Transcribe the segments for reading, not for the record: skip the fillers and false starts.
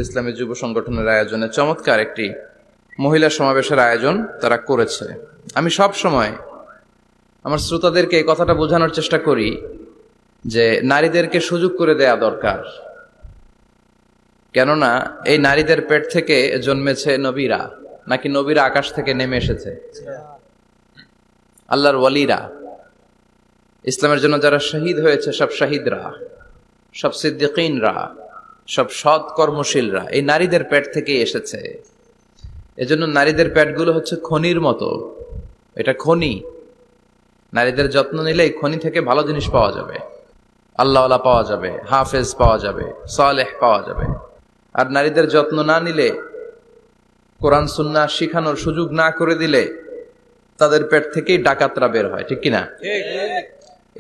ইসলামী যুব সংগঠনের আয়োজনে চমৎকার একটি মহিলা সমাবেশের আয়োজন তারা করেছে। আমি সব সময় আমার শ্রোতাদেরকে এই কথাটা বোঝানোর চেষ্টা করি যে নারীদেরকে সুযোগ করে দেয়া দরকার, কেননা এই নারীদের পেট থেকে জন্মেছে নবীরা, নাকি নবীরা আকাশ থেকে নেমে এসেছে? আল্লাহর ওয়ালিরা, ইসলামের জন্য যারা শহীদ হয়েছে, সব শহীদরা, সব সিদ্দিকিনরা, সব সৎ কর্মশীলরা এই নারীদের পেট থেকে এসেছে। এজন্য নারীদের পেটগুলো হচ্ছে খনির মতো, এটা খনি। নারীদের যত্ন নিলে এই খনি থেকে ভালো জিনিস পাওয়া যাবে, আল্লাহওয়ালা পাওয়া যাবে, হাফেজ পাওয়া যাবে, সালেহ পাওয়া যাবে। আর নারীদের যত্ন না নিলে, কোরআন সুন্নাহ শিখানোর সুযোগ না করে দিলে তাদের পেট থেকেই ডাকাতরা বের হয়, ঠিক কিনা?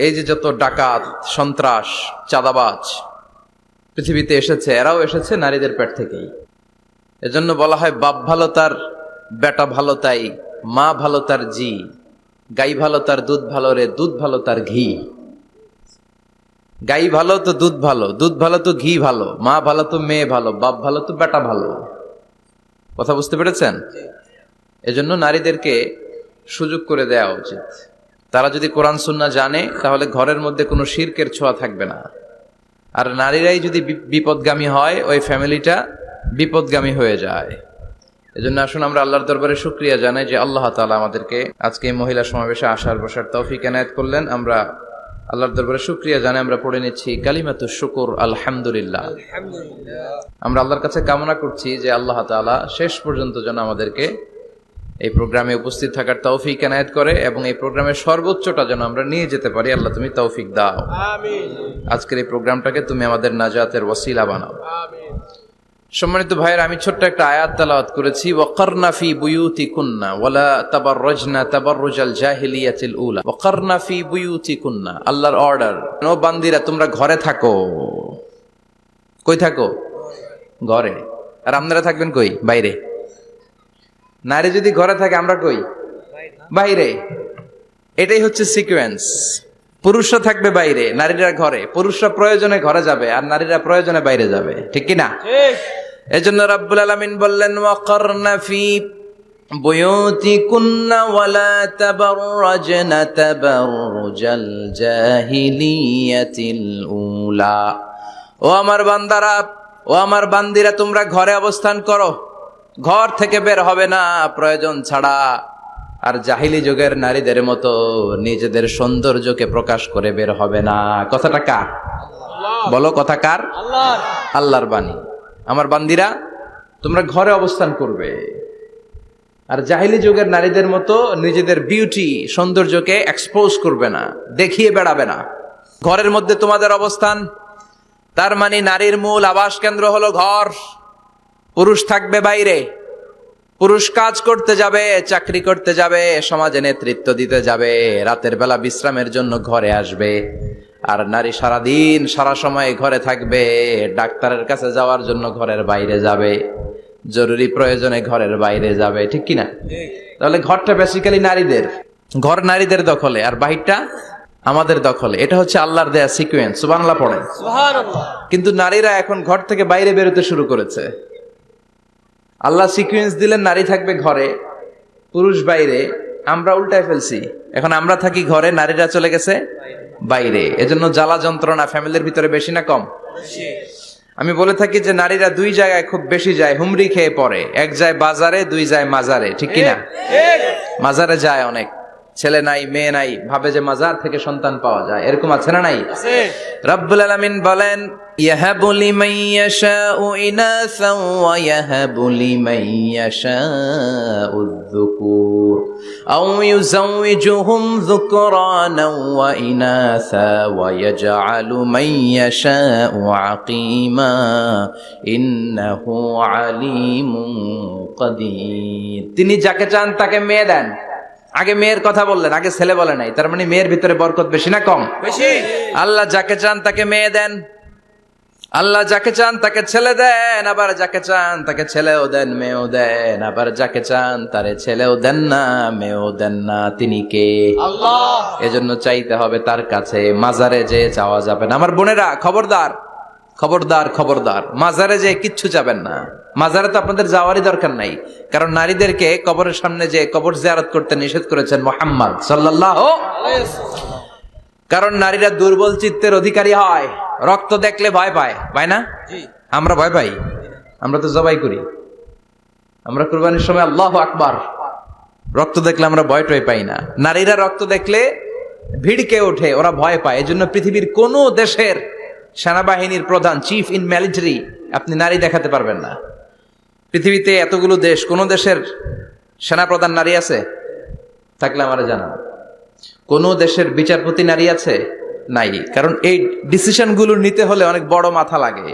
এই যে যত ডাকাত, সন্ত্রাস, চাঁদাবাজ পৃথিবীতে এসেছে, এরাও এসেছে নারীদের পেট থেকেই। এজন্য বলা হয় বাপ ভালো তার বেটা ভালো তাই, মা ভালো তার জি, গাই ভালো তার দুধ ভালো রে, দুধ ভালো তার ঘি। গাই ভালো তো দুধ ভালো, দুধ ভালো তো ঘি ভালো, মা ভালো তো মেয়ে ভালো, বাপ ভালো তো বেটা ভালো। কথা বুঝতে পেরেছেন? এজন্য নারীদেরকে সুযোগ করে দেওয়া উচিত। তারা যদি কোরআন সুন্নাহ জানে তাহলে ঘরের মধ্যে কোনো শিরকের ছোঁয়া থাকবে না। আর নারীরাই যদি বিপদগামী হয়, ওই ফ্যামিলিটা বিপদগামী হয়ে যায়। এজন্য আসুন আমরা আল্লাহর দরবারে শুকরিয়া জানাই যে আল্লাহ তাআলা আমাদেরকে আজকে এই মহিলা সমাবেশে আসার বসার তৌফিক এনায়েত করলেন। আমরা আল্লাহর দরবারে শুকরিয়া জানাই, আমরা পড়ে নিচ্ছি কালিমাতুশ শুকর, আলহামদুলিল্লাহ। আমরা আল্লাহর কাছে কামনা করছি যে আল্লাহ তাআলা শেষ পর্যন্ত যেন আমাদেরকে এই প্রোগ্রামে উপস্থিত থাকার তৌফিক এনায়েত করে এবং এই প্রোগ্রামের সর্বোচ্চটা যেন আমরা নিয়ে যেতে পারি। আল্লাহ তুমি তৌফিক দাও। আমিন। আজকের এই প্রোগ্রামটাকে তুমি আমাদের নাজাতের ওসিলা বানাও। আমিন। সম্মানিত ভাইয়েরা, আমি ছোট্ট একটা আয়াত তেলাওয়াত করেছি, ওয়াকারনা ফি বুয়ুতিকুন্না ওয়ালা তাবাররাজনা তাবাররুজাল জাহিলিয়াতিল উলা। ওয়াকারনা ফি বুয়ুতিকুন্না, আল্লাহর অর্ডার, ও বান্দিরা তোমরা ঘরে থাকো। কই থাকো? ঘরে। আর আপনারা থাকবেন কই? বাইরে। নারী যদি ঘরে থাকে, আমরা কই? বাইরে। এটাই হচ্ছে সিকোয়েন্স। পুরুষরা থাকবে বাইরে, নারীরা ঘরে। পুরুষরা প্রয়োজনে ঘরে যাবে আর নারীরা প্রয়োজনে বাইরে যাবে, ঠিক কিনা? এজন্য রাব্বুল আলামিন বললেন ওয়াকারনা ফি বুয়ুতিকুন্না ওয়ালা তাবাররাজনা তাবাররুজাল জাহিলিয়াতিল উলা। ও আমার বান্দারা, ও আমার বান্দিরা, তোমরা ঘরে অবস্থান করো, ঘর থেকে বের হবে না প্রয়োজন ছাড়া। আর জাহিলি যুগের নারীদের মতো নিজেদের সৌন্দর্যকে প্রকাশ করে বের হবে না। কথাটা কার? বলো, কথা কার? আল্লাহর বাণী। আমার বান্দিরা, তোমরা ঘরে অবস্থান করবে আর জাহিলি যুগের নারীদের মতো নিজেদের বিউটি, সৌন্দর্যকে এক্সপোজ করবে না, দেখিয়ে বেড়াবে না। ঘরের মধ্যে তোমাদের অবস্থান, তার মানে নারীর মূল আবাস কেন্দ্র হলো ঘর। পুরুষ থাকবে বাইরে, পুরুষ কাজ করতে যাবে, চাকরি করতে যাবে, সমাজে নেতৃত্ব দিতে যাবে, রাতের বেলা বিশ্রামের জন্য ঘরে আসবে। আর নারী সারাদিন সারা সময় ঘরে থাকবে, ডাক্তারের কাছে যাওয়ার জন্য ঘরের বাইরে যাবে, জরুরি প্রয়োজনে ঘরের বাইরে যাবে, ঠিক কিনা? তাহলে ঘরটা বেসিক্যালি নারীদের, ঘর নারীদের দখলে আর বাহিরটা আমাদের দখলে। এটা হচ্ছে আল্লাহর দেয়া সিকোয়েন্স। সুবহানাল্লাহ পড়েন। সুবহানাল্লাহ। কিন্তু নারীরা এখন ঘর থেকে বাইরে বেরোতে শুরু করেছে। আল্লাহ সিকোয়েন্স দিলেন নারী থাকবে ঘরে, পুরুষ বাইরে। আমরা উল্টায় ফেলছি, এখন আমরা থাকি ঘরে, নারীরা চলে গেছে বাইরে। এজন্য জ্বালা যন্ত্রণা ফ্যামিলির ভিতরে বেশি না কম? আমি বলে থাকি যে নারীরা দুই জায়গায় খুব বেশি যায়, হুমড়ি খেয়ে পড়ে। এক যায় বাজারে, দুই যায় মাজারে, ঠিক কিনা? মাজারে যায় অনেক, ছেলে নাই মেয়ে নাই, ভাবে যে মাজার থেকে সন্তান পাওয়া যায়। এরকম আছে না নাই? রব্বুল আলামিন বলেন ইয়াহাবু লিমান ইয়াশাউ ইনাসান ওয়া ইয়াহাবু লিমান ইয়াশাউ যুকুর আও ইউযাওয়িজুহুম যুকরানান ওয়া ইনাসা ওয়া ইয়াজআলু মান ইয়াশাউ আকিমা ইন্নাহু আলিমুন কাদির। তিনি যাকে চান তাকে মেয়ে দেন। আগে মেয়ের কথা বললেন, আগে ছেলে বলে নাই। তার মানে মেয়ের ভিতরে বরকত বেশি না কম? বেশি। আল্লাহ যাকে চান তাকে মেয়ে দেন, আল্লাহ যাকে চান তাকে ছেলে দেন, আবার যাকে চান তাকে ছেলেও দেন, মেয়েও দেন, আবার যাকে চান তারে ছেলেও দেন না, মেয়েও দেন না। তিনি কে? আল্লাহ। এজন্য চাইতে হবে তার কাছে, মাজারে যে চাওয়া যাবে না। আমার বোনেরা খবরদার, খবরদার খবরদার, মাজারে যে কিচ্ছু যাবেন না। মাজারে তো আপনাদের যাওয়ারই দরকার নাই, কারণ নারীদেরকে কবরের সামনে যে কবর জিয়ারত করতে নিষেধ করেছেন মুহাম্মদ সাল্লাল্লাহু আলাইহি ওয়াসাল্লাম। কারণ নারীরা দুর্বল চিত্তের অধিকারী হয়, রক্ত দেখলে ভয় পায়, পায় না? আমরা ভয় পাই? আমরা তো জবাই করি, আমরা কুরবানির সময় আল্লাহু আকবার, রক্ত দেখলে আমরা ভয় টয় পাই না। নারীরা রক্ত দেখলে ভিড়কে ওঠে, ওরা ভয় পায়। এজন্য পৃথিবীর কোন দেশের সেনাবাহিনীর প্রধান, চিফ ইন মিলিটারি, আপনি নারী দেখাতে পারবেন না। পৃথিবীতে এতগুলো দেশ, কোন দেশের সেনাপ্রধান নারী আছে? থাকলে আমারে জানান। কোন দেশের বিচারপতি নারী আছে? নাই। কারণ এই ডিসিশন গুলো নিতে হলে অনেক বড় মাথা লাগে,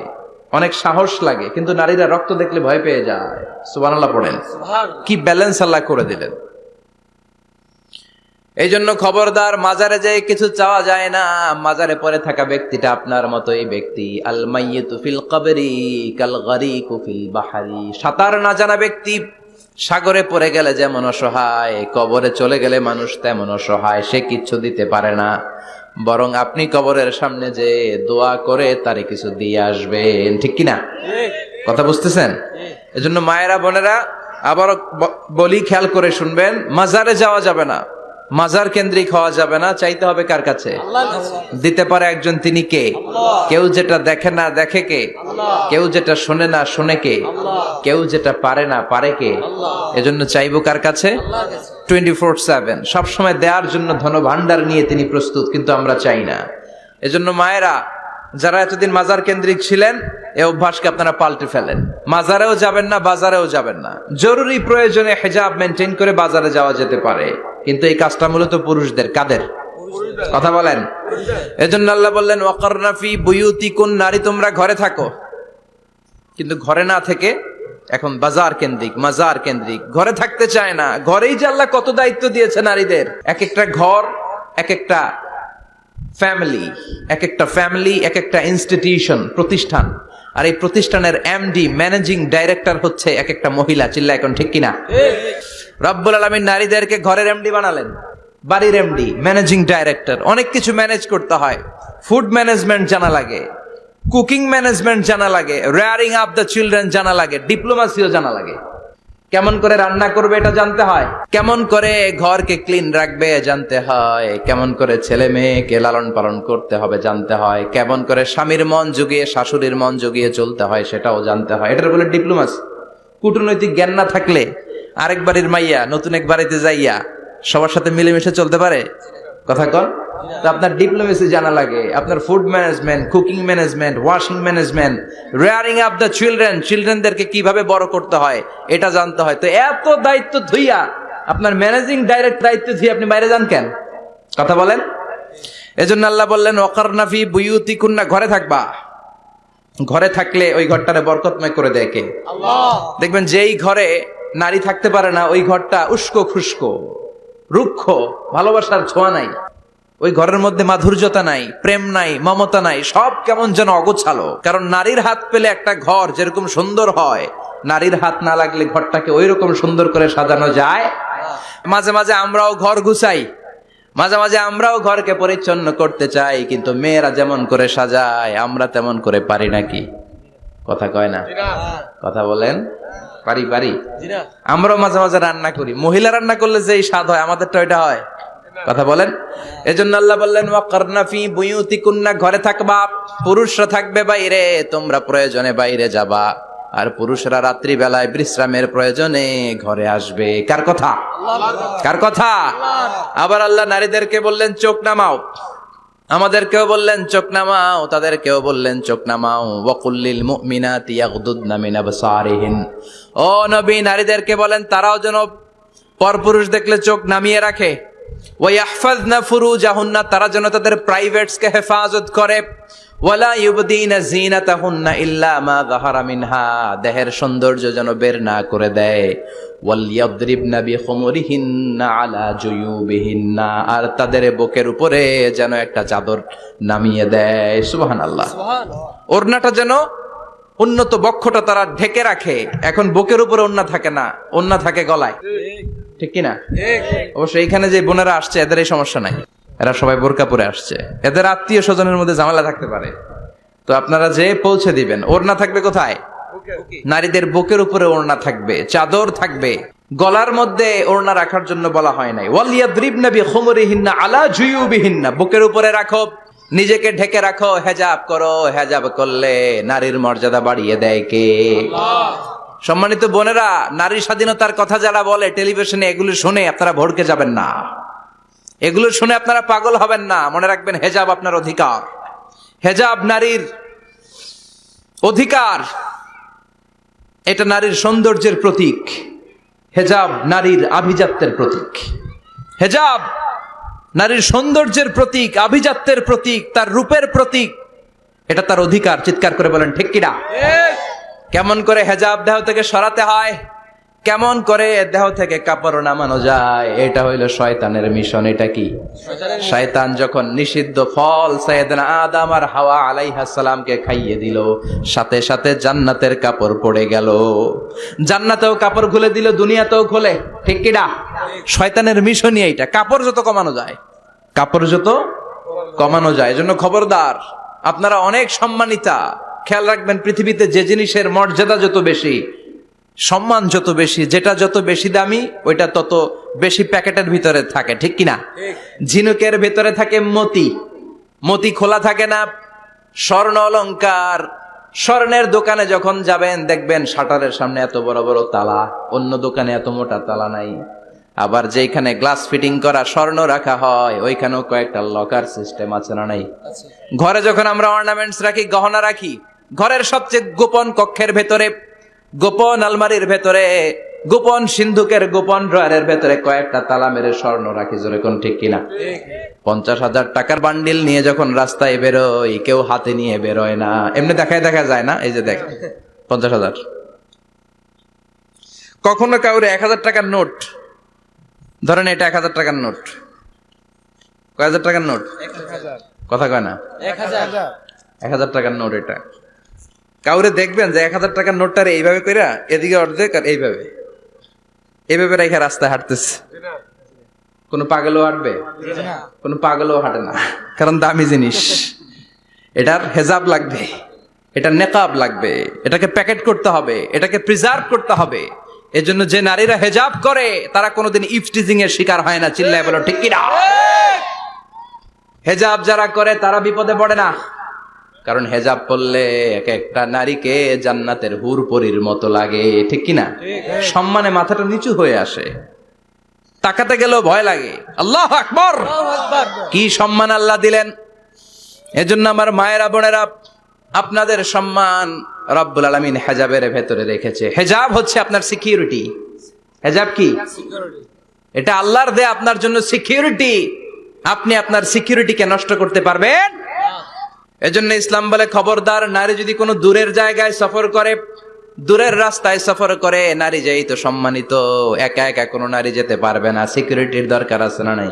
অনেক সাহস লাগে, কিন্তু নারীরা রক্ত দেখলে ভয় পেয়ে যায়। সুবহানাল্লাহ পড়েন। কি ব্যালেন্স আল্লাহ করে দিলেন। এই জন্য খবরদার, মাজারে যে কিছু চাওয়া যায় না। মাজারে পড়ে থাকা ব্যক্তিটা আপনার মতোই ব্যক্তি। আল মাইয়িতু ফিল কবরি কাল গারিকু ফিল বাহরি। সাঁতার না জানা ব্যক্তি সাগরে পড়ে গেলে যেমন অসহায়, কবরে চলে গেলে মানুষ তেমন অসহায়। সে কিচ্ছু দিতে পারে না, বরং আপনি কবরের সামনে যে দোয়া করে তারে কিছু দিয়ে আসবেন। ঠিক কিনা? কথা বুঝতেছেন? এজন্য মায়েরা, বোনেরা, আবারও বলি, খেয়াল করে শুনবেন, মাজারে যাওয়া যাবে না, মাজার কেন্দ্রিক হওয়া যাবে না। চাইতে হবে কার কাছে? দিতে পারে একজন, তিনি কে? কেউ যেটা দেখে না দেখে কে? কেউ যেটা শোনে না শোনে কে? কেউ যেটা পারে না পারে কে? এজন্য চাইবো কার কাছে? 24/7 সবসময় দেওয়ার জন্য ধন ভান্ডার নিয়ে তিনি প্রস্তুত, কিন্তু আমরা চাই না। এজন্য মায়েরা, যারা এতদিন মাজার কেন্দ্রিক ছিলেন, এই অভ্যাসকে আপনারা পাল্টে ফেলেন। মাজারেও যাবেন না, বাজারেও যাবেন না। জরুরি প্রয়োজনে হিজাব মেনটেন করে বাজারে যাওয়া যেতে পারে, কিন্তু এই কাজটা মূলত পুরুষদের। কাদের কথা বলেন? এজন্য আল্লাহ বললেন ওয়াকারনা ফি বুয়ুতিকুন, নারী তোমরা ঘরে থাকো। কিন্তু ঘরে না থেকে এখন বাজার কেন্দ্রিক, মাজার কেন্দ্রিক, ঘরে থাকতে চায় না। ঘরেই যে আল্লাহ কত দায়িত্ব দিয়েছে নারীদের। এক একটা ঘর এক একটা ফ্যামিলি, এক একটা ফ্যামিলি এক একটা ইনস্টিটিউশন, প্রতিষ্ঠান। আর এই প্রতিষ্ঠানের এমডি, ম্যানেজিং ডাইরেক্টর হচ্ছে এক একটা মহিলা। চিল্লা এখন ঠিক কিনা? রব্বুল আলামিন নারীদেরকে ঘরের এমডি বানালেন, বাড়ির এমডি, ম্যানেজিং ডাইরেক্টর। অনেক কিছু ম্যানেজ করতে হয়। ফুড ম্যানেজমেন্ট জানা লাগে, কুকিং ম্যানেজমেন্ট জানা লাগে, রেয়ারিং আপ দ্য চিলড্রেন জানা লাগে, ডিপ্লোমাসিও জানা লাগে। কেমন করে রান্না করবে এটা জানতে হয়, কেমন করে ঘরকে ক্লিন রাখবে জানতে হয়, কেমন করে ছেলে মেয়েকে লালন পালন করতে হবে জানতে হয়, কেমন করে স্বামীর মন জুগিয়ে শাশুড়ির মন জুগিয়ে চলতে হয় সেটাও জানতে হয়। এটার বলে ডিপ্লোমাসি। কূটনৈতিক জ্ঞান না থাকলে আরেক বাড়ির মাইয়া নতুন এক বাড়িতে যাইয়া সবার সাথে মিলেমিশে চলতে পারে? কথা কন। তো আপনার ডিপ্লোমেসি জানা লাগে, আপনার food management, cooking management, washing management, rearing up the children, চিলড্রেনদেরকে কিভাবে বড় করতে হয় এটা জানতে হয়। তো এত দায়িত্ব ধুইয়া, আপনার ম্যানেজিং ডাইরেক্ট দায়িত্ব ধুইয়া আপনি বাইরে যান কেন? কথা বলেন। এজন্য আল্লাহ বললেন ওয়াকারনা ফি বুয়ুতিকুন্না, ঘরে থাকবা। ঘরে থাকলে ওই ঘরটারে বরকতময় করে দেয় কে? আল্লাহ। দেখবেন যেই ঘরে নারী থাকতে পারে না, ওই ঘরটা উস্কো খুস্কো, রুক্ষ, ভালোবাসার ছোঁয়া নাই। ওই ঘরের মধ্যে মাধুর্যতা নাই, প্রেম নাই, মমতা নাই, সব কেমন যেন অগোছালো। কারণ নারীর হাত পেলে একটা ঘর যেরকম সুন্দর হয়, নারীর হাত না লাগলে ঘরটাকে ওই রকম সুন্দর করে সাজানো যায়। মাঝে মাঝে আমরাও ঘর গুছাই, মাঝে মাঝে আমরাও ঘরকে পরিচ্ছন্ন করতে চাই, কিন্তু মেয়েরা যেমন করে সাজায় আমরা তেমন করে পারি নাকি? কথা কয় না? কথা বলেন। পারি পারি। আমরাও মাঝে মাঝে রান্না করি, মহিলা রান্না করলে যেই স্বাদ হয় আমাদেরটা ওইটা হয়। কথা বলেন। এজন্য আল্লাহ বললেন ওয়াকারনা ফি বুয়ুতিকুন্না, ঘরে থাকবা। পুরুষরা থাকবে বাইরে, তোমরা প্রয়োজনে বাইরে যাবা। আর পুরুষরা রাত্রি বেলায় বিশ্রামের প্রয়োজনে ঘরে আসবে। কার কথা? কার কথা? আবার আল্লাহ নারীদেরকে বললেন চোখ নামাও, আমাদেরকেও বললেন চোখ নামাও, তাদেরকেও বললেন চোখ নামাও। ওয়াকুল্লিল মুমিনাতি ইয়াগদুদনা মিন আবসারিহিন, ও নবী নারীদেরকে বলেন তারাও যেন পরপুরুষ দেখলে চোখ নামিয়ে রাখে। ওয়াহফাযনা ফুরুজাহুন্না, তারা যেন তাদের প্রাইভেটসকে হেফাজত করে। ওয়ালা ইউবদিনা যিনাতাহুন্না ইল্লা মা যাহারা মিনহা, দেহের সৌন্দর্য যেন বের না করে দেয়। ওয়ালইয়াদরিবনা বিখুমুরিহিন্না আলা জুয়ুবিহিন্না, আর তাদের বুকের উপরে যেন একটা চাদর নামিয়ে দেয়। সুবহানাল্লাহ। ওড়নাটা যেন, উন্নত বক্ষটা তারা ঢেকে রাখে। এখন বুকের উপরে ওড়না থাকে না, ওড়না থাকে গলায়। ঠিক কিনা? অবশ্য এইখানে যে বোনেরা আসছে এদের এই সমস্যা নাই, এরা সবাই বোরকা পরে আসছে। এদের আত্মীয় স্বজনের মধ্যে ঝামেলা থাকতে পারে, তো আপনারা যে পৌঁছে দিবেন। ওড়না থাকবে কোথায়? নারীদের বুকের উপরে ওড়না থাকবে, চাদর থাকবে। গলার মধ্যে ওড়না রাখার জন্য বলা হয় নাই ওয়ালিয়াদরিবনা বিখুমুরিহিন্না আলা জুয়ুবিহিন্না, বুকের উপরে রাখো, নিজেকে ঢেকে রাখো, হেজাব করো। হেজাব করলে নারীর মর্যাদা বাড়িয়ে দেয় কে? আল্লাহ। সম্মানিত বোনেরা, নারী স্বাধীনতার কথা যারা বলে টেলিভিশনে, এগুলো শুনে আপনারা ভড়কে যাবেন না, এগুলো শুনে আপনারা পাগল হবেন না। মনে রাখবেন, হেজাব আপনার অধিকার, হেজাব নারীর অধিকার, এটা নারীর সৌন্দর্যের প্রতীক, হেজাব নারীর আভিজাত্যের প্রতীক। হেজাব নারীর সৌন্দর্যের প্রতীক, আভিজাত্যের প্রতীক, তার রূপের প্রতীক, এটা তার অধিকার। চিৎকার করে বলেন ঠিক কিনা? কেমন করে হেজাব দেহ থেকে সরাতে হয়, কেমন করে দেহ থেকে কাপড় নামানো যায়, এটা হইল শয়তানের মিশন। এটা কি? শয়তান যখন নিষিদ্ধ ফল সাইয়েদনা আদম আর হাওয়া আলাইহিস সালামকে খাইয়ে দিল, সাথে সাথে জান্নাতের কাপড় পড়ে গেল। জান্নাতেও কাপড় খুলে দিল, দুনিয়াতেও খোলে। ঠিক কিনা? শয়তানের মিশনই এইটা, কাপড় যত কমানো যায়, কাপড় যত কমানো যায়। এজন্য খবরদার, আপনারা অনেক সম্মানিতা। খেয়াল রাখবেন, পৃথিবীতে যে জিনিসের মর্যাদা যত বেশি, সম্মান যত বেশি, যেটা যত বেশি দামি, ওইটা তত বেশি প্যাকেটের ভিতরে থাকে। ঠিক কিনা? ঝিনুকের ভিতরে থাকে মতি, মতি খোলা থাকে না। স্বর্ণ অলংকার, স্বর্ণের দোকানে যখন যাবেন দেখবেন শাটারের সামনে এত বড় বড় তালা, অন্য দোকানে এত মোটা তালা নাই। আবার যেখানে গ্লাস ফিটিং করা স্বর্ণ রাখা হয়, ওইখানেও কয়েকটা লকার সিস্টেম আছে না নাই? ঘরে যখন আমরা অর্নামেন্টস রাখি, গহনা রাখি, ঘরের সবচেয়ে গোপন কক্ষের ভেতরে, গোপন আলমারির ভেতরে, গোপন সিন্ধুকের গোপন ড্রয়ারের ভেতরে কয়েকটা তালা মেরে স্বর্ণ রাখি। জোরে কোন ঠিক কিনা? 50,000 টাকার বান্ডিল নিয়ে যখন রাস্তায় বেরোয়, কেউ হাতে নিয়ে বেরোয় না, এমনি দেখায় দেখা যায় না। এই যে দেখ 50,000। কখনো কাউরে 1,000 টাকার নোট ধরেন, এটা 1,000 টাকার নোট। কয় হাজার টাকার নোট? কথা কয় না? 1,000 টাকার নোট। এটা কাউরে দেখবেন যে 1,000 টাকার নোটটার এইভাবে কইরা এদিকে অর্ধেক আর এইভাবে এইভাবে রেখে রাস্তায় হাঁটতেছে। কোন পাগলও হাঁটবে? কোন পাগলও হাঁটে না, কারণ দামি জিনিস। এটার হেজাব লাগবে, এটা নেকাব লাগবে, এটাকে প্যাকেট করতে হবে, এটাকে প্রিজার্ভ করতে হবে। এজন্য যে নারীরা হেজাব করে তারা কোনোদিন ইফটিজিং এর শিকার হয় না। চিল্লায় বলো ঠিক কিনা? হেজাব যারা করে তারা বিপদে পড়ে না, কারণ হেজাব পরলে এক একটা নারীকে জান্নাতের হুর পরীর মতো লাগে। ঠিক কিনা? সম্মানে মাথাটা নিচু হয়ে আসে, তাকাতে গেলেও ভয় লাগে। আল্লাহু আকবার! কি সম্মান আল্লাহ দিলেন! এজন্য আমার মায়েরা, বোনেরা, আপনাদের সম্মান রব্বুল আলামিন হেজাবের ভেতরে রেখেছে। হেজাব হচ্ছে আপনার সিকিউরিটি। হেজাব কি? এটা আল্লাহর দেয়া আপনার জন্য সিকিউরিটি। আপনি আপনার সিকিউরিটিকে নষ্ট করতে পারবেন? এজন্য ইসলাম বলে, খবরদার, নারী যদি কোনো দূরের জায়গায় সফর করে, দূরের রাস্তায় সফর করে, নারী যেই তো সম্মানিত, একা একা কোনো নারী যেতে পারবে না। সিকিউরিটির দরকার আছে না নাই?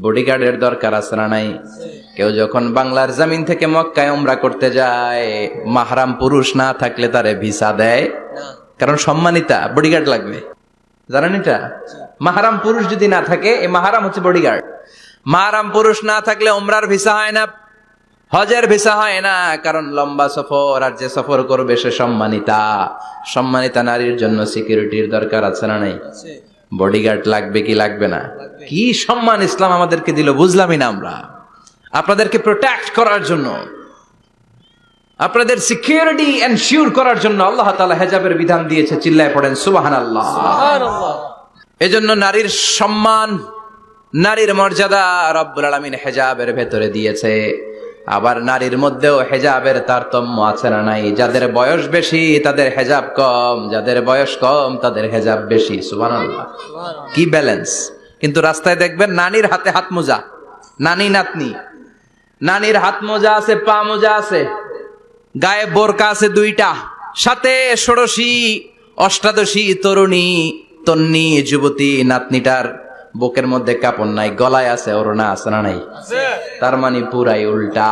বডিগার্ডের দরকার আছে না নাই? কেউ যখন বাংলার জমিন থেকে মক্কায় উমরা করতে যায়, মাহরাম পুরুষ না থাকলে তারে ভিসা দেয়, কারণ সম্মানিতা, বডিগার্ড লাগবে। জানেন এটা? মাহরাম পুরুষ যদি না থাকে, এই মাহরাম হচ্ছে বডিগার্ড। মাহরাম পুরুষ না থাকলে উমরার ভিসা হয় না, হজের ভিসা হয় না, কারণ লম্বা সফর, আর যে সফর করবে সে সম্মানিতা। সম্মানিতা নারীর জন্য সিকিউরিটির দরকার আছে না নাই? বডিগার্ড লাগবে কি লাগবে না? কি সম্মান ইসলাম আমাদেরকে দিল, বুঝলামই না আমরা। আপনাদেরকে প্রোটেক্ট করার জন্য, আপনাদের সিকিউরিটি এনশিওর করার জন্য আল্লাহ তাআলা হেজাবের বিধান দিয়েছে। চিল্লায় পড়েন সুবহানাল্লাহ। এজন্য নারীর সম্মান, নারীর মর্যাদা রব্বুল আলামিন হেজাবের ভেতরে দিয়েছে। আবার নারীর মধ্যেও হেজাবের তারতম্য আছে না নাই? যাদের বয়স বেশি তাদের হেজাব কম, যাদের বয়স কম তাদের হেজাব বেশি। সুবহানাল্লাহ, কি ব্যালেন্স! কিন্তু রাস্তায় দেখবেন নানির হাতে হাত মোজা, নানি নাতনি, নানির হাত মোজা আছে, পা মোজা আছে, গায়ে বোরকা আছে 2টা, সাথে ষোড়শী অষ্টাদশী তরুণী তন্নি যুবতী নাতনিটার বুকের মধ্যে কাপড় নাই, গলায় আছে ওড়না, আছে না নাই? তার মানে পুরাই উল্টা।